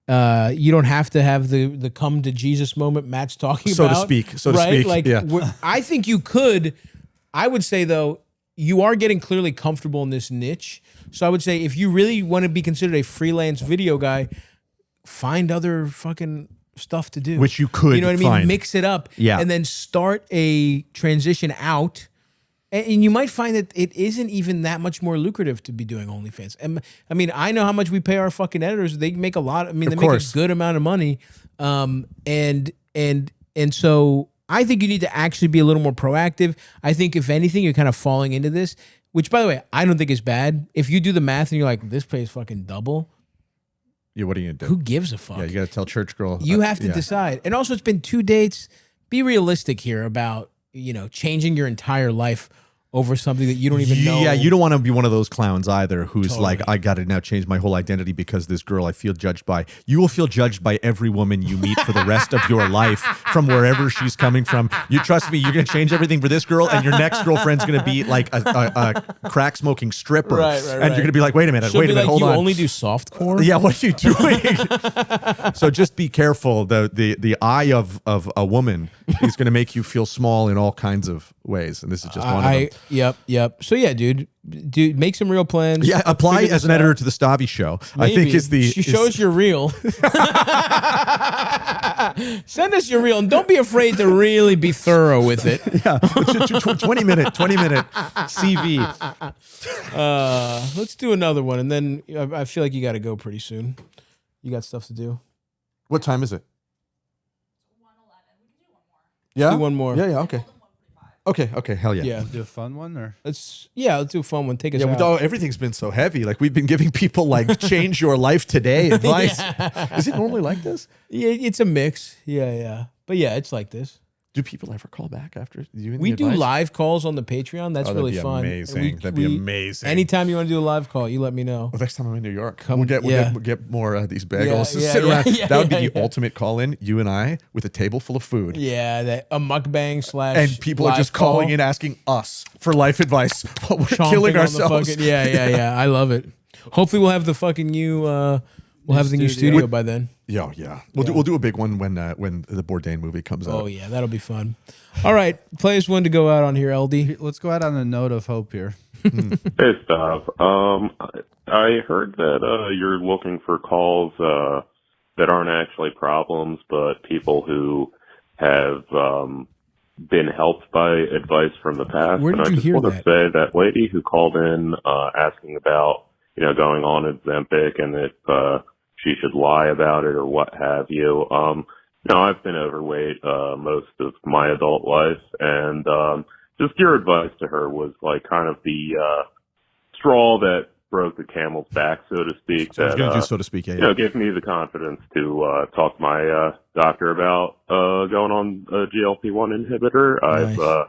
you don't have to have the come to Jesus moment Matt's talking So to about, speak. Like I think you could. I would say though, you are getting clearly comfortable in this niche. So I would say if you really want to be considered a freelance video guy, find other fucking stuff to do, Which you could You know what I mean? find. Mix it up, Yeah. and then start a transition out. And you might find that it isn't even that much more lucrative to be doing OnlyFans. And I mean, I know how much we pay our fucking editors. They make a lot. I mean, they make a good amount of money. And so I think you need to actually be a little more proactive. I think if anything, you're kind of falling into this, which by the way, I don't think is bad. If you do the math and you're like, this pays fucking double. Yeah, what are you gonna do? Who gives a fuck? Yeah, you got to tell church girl. You have to decide. And also, it's been 2 dates. Be realistic here about, changing your entire life over something that you don't even know. Yeah, you don't want to be one of those clowns either who's like, I got to now change my whole identity because this girl I feel judged by. You will feel judged by every woman you meet for the rest of your life from wherever she's coming from. You trust me, you're going to change everything for this girl and your next girlfriend's going to be like a crack smoking stripper. Right. And you're going to be like, wait a minute, hold you on. only do softcore? Yeah, what are you doing? So just be careful. The eye of a woman is going to make you feel small in all kinds of ways. And this is just one of them. Yep. So yeah, dude, make some real plans. Yeah, apply Figure as this an editor out. to the Stavvy show. Maybe. I think is the show us your reel. Send us your reel, and don't be afraid to really be thorough with it. Yeah, 20 minute CV. Let's do another one, and then I feel like you got to go pretty soon. You got stuff to do. What time is it? 1:11. Yeah, do one more. Yeah. Okay. Hell yeah. Yeah. Do a fun one or Let's do a fun one. Take us Yeah, out. everything's been so heavy. Like we've been giving people like change your life today advice. Is it normally like this? Yeah, it's a mix. Yeah. But yeah, it's like this. Do people ever call back after you? We do live calls on the Patreon. That's that'd really be fun. amazing. That'd be amazing. Anytime you want to do a live call, you let me know. Well, next time I'm in New York, Come- we'll get more of these bagels. Sit around. That would be the ultimate call-in. You and I with a table full of food. Yeah, a mukbang / And people are just calling in asking us for life advice while we're Chomping killing on the ourselves. fucking- yeah. I love it. Hopefully, we'll have the fucking new. We'll have the new studio by then. Yeah. We'll do a big one when the Bourdan movie comes out. Oh yeah, that'll be fun. All right, play us one to go out on here, LD. let's go out on a note of hope here. Hey, Stav. I heard that you're looking for calls that aren't actually problems, but people who have been helped by advice from the past. Where did and you I just hear want to say that lady who called in asking about, going on Ozempic and if she should lie about it or what have you. I've been overweight most of my adult life, and just your advice to her was like kind of the straw that broke the camel's back, so to speak. So I was that going to do so to speak. Yeah. gave me the confidence to talk to my doctor about going on a GLP-1 inhibitor. Nice. I've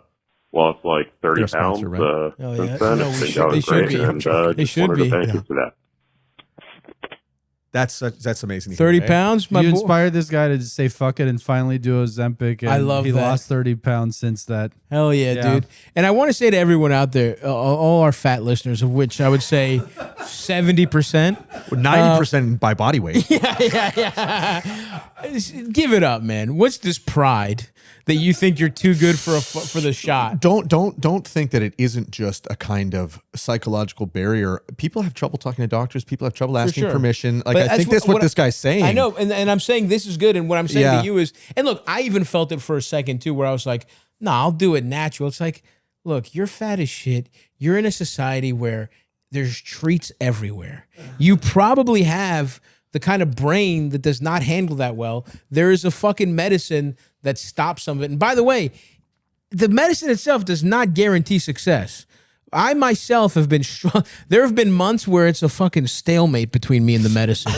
lost like 30 They're a pounds sponsor, right? since then. No, It's they been should going great, be. and They just should wanted be. to thank you for that. That's amazing. to 30 hear, eh? pounds? My You boy. inspired this guy to just say fuck it and finally do Ozempic. And I love he that. lost 30 pounds since that. Hell yeah, Yeah. dude. And I want to say to everyone out there, all our fat listeners, of which I would say 70%. 90% by body weight. Yeah. Give it up, man. What's this pride that you think you're too good for the shot? Don't think that it isn't just a kind of psychological barrier. People have trouble talking to doctors. People have trouble asking sure. permission. Like, But I think that's what this guy's saying. I know, and I'm saying this is good. And what I'm saying Yeah. to you is, and look, I even felt it for a second too, where I was like, nah, I'll do it natural. It's like, look, you're fat as shit. You're in a society where there's treats everywhere. You probably have the kind of brain that does not handle that well. There is a fucking medicine that stops some of it. And by the way, the medicine itself does not guarantee success. I myself have been strong. There have been months where it's a fucking stalemate between me and the medicine.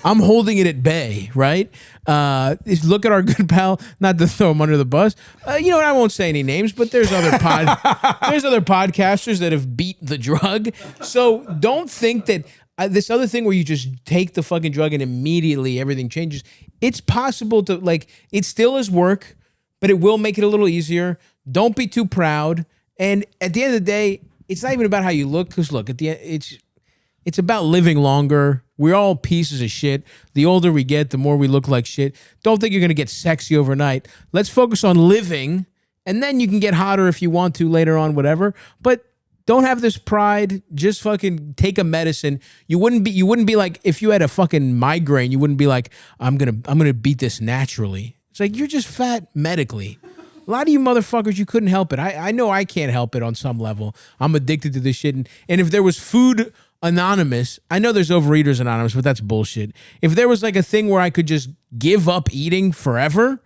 I'm holding it at bay, right? Look at our good pal, not to throw him under the bus. You know what? I won't say any names, but there's other podcasters that have beat the drug. So don't think that this other thing where you just take the fucking drug and immediately everything changes. It's possible to, like, it still is work, but it will make it a little easier. Don't be too proud. And at the end of the day, it's not even about how you look, because look, at the end, it's about living longer. We're all pieces of shit. The older we get, the more we look like shit. Don't think you're gonna get sexy overnight. Let's focus on living, and then you can get hotter if you want to later on, whatever. But don't have this pride. Just fucking take a medicine. You wouldn't be like, if you had a fucking migraine, you wouldn't be like, I'm gonna beat this naturally. It's like, you're just fat medically. A lot of you motherfuckers, you couldn't help it. I know I can't help it on some level. I'm addicted to this shit. And if there was Food Anonymous, I know there's Overeaters Anonymous, but that's bullshit. If there was like a thing where I could just give up eating forever,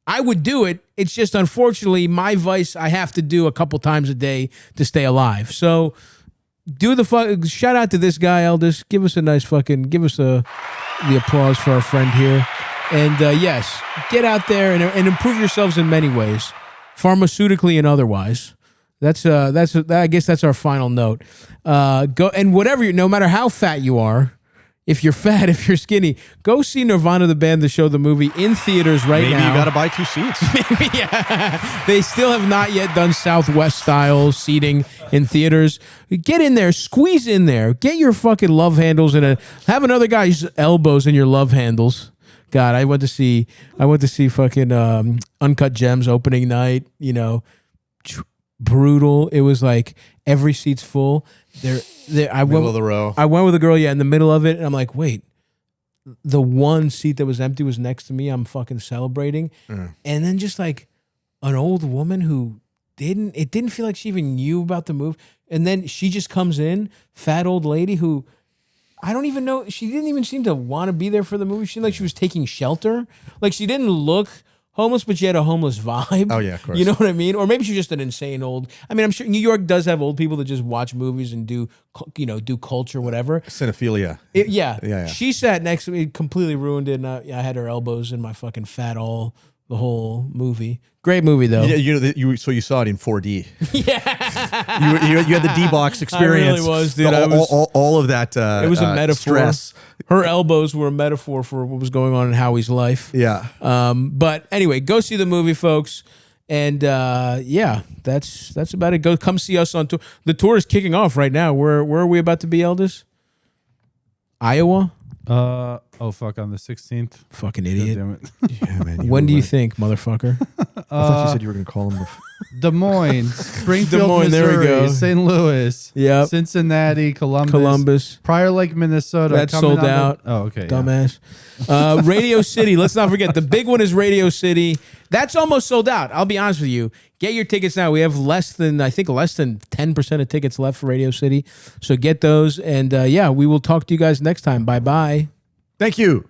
I would do it. It's just, unfortunately, my vice I have to do a couple times a day to stay alive. So do the shout out to this guy, Eldest. Give us a nice the applause for our friend here. And yes, get out there and improve yourselves in many ways, pharmaceutically and otherwise. I guess that's our final note. Go and no matter how fat you are, if you're fat, if you're skinny, go see Nirvana, the band, the show, the movie in theaters now. Maybe you got to buy 2 seats. Maybe, yeah. They still have not yet done Southwest style seating in theaters. Get in there, squeeze in there, get your fucking love handles have another guy's elbows in your love handles. God, I went to see fucking Uncut Gems opening night. Brutal. It was like every seat's full. Middle of the row. I went with a girl, in the middle of it, and I'm like, wait, the one seat that was empty was next to me. I'm fucking celebrating, and then just like an old woman who didn't feel like she even knew about the move, and then she just comes in, fat old lady who. I don't even know. She didn't even seem to want to be there for the movie. She seemed like she was taking shelter. Like, she didn't look homeless, but she had a homeless vibe. Oh, yeah, of course. You know what I mean? Or maybe she's just an insane old. I mean, I'm sure New York does have old people that just watch movies and do culture, whatever. Cinephilia. Yeah. She sat next to me, completely ruined it. And I had her elbows in my fucking fat all the whole movie. Great movie, though. So you saw it in 4D. Yeah. You had the D-box experience. I really was, dude. All of that it was a metaphor. Stress. Her elbows were a metaphor for what was going on in Howie's life. Yeah. But anyway, go see the movie, folks. And that's about it. Come see us on tour. The tour is kicking off right now. Where are we about to be, Eldest? Iowa? On the 16th. Fucking idiot. God damn it. Yeah, man. When do you think, motherfucker? I thought you said you were going to call him Des Moines, Springfield, Des Moines, there we Missouri, go. St. Louis, Yep. Cincinnati, Columbus, Prior Lake, Minnesota. That's coming sold on the- out. Oh, okay. yeah. Dumbass. Radio City. Let's not forget the big one is Radio City. That's almost sold out. I'll be honest with you. Get your tickets now. We have less than 10% of tickets left for Radio City. So get those. And we will talk to you guys next time. Bye-bye. Thank you.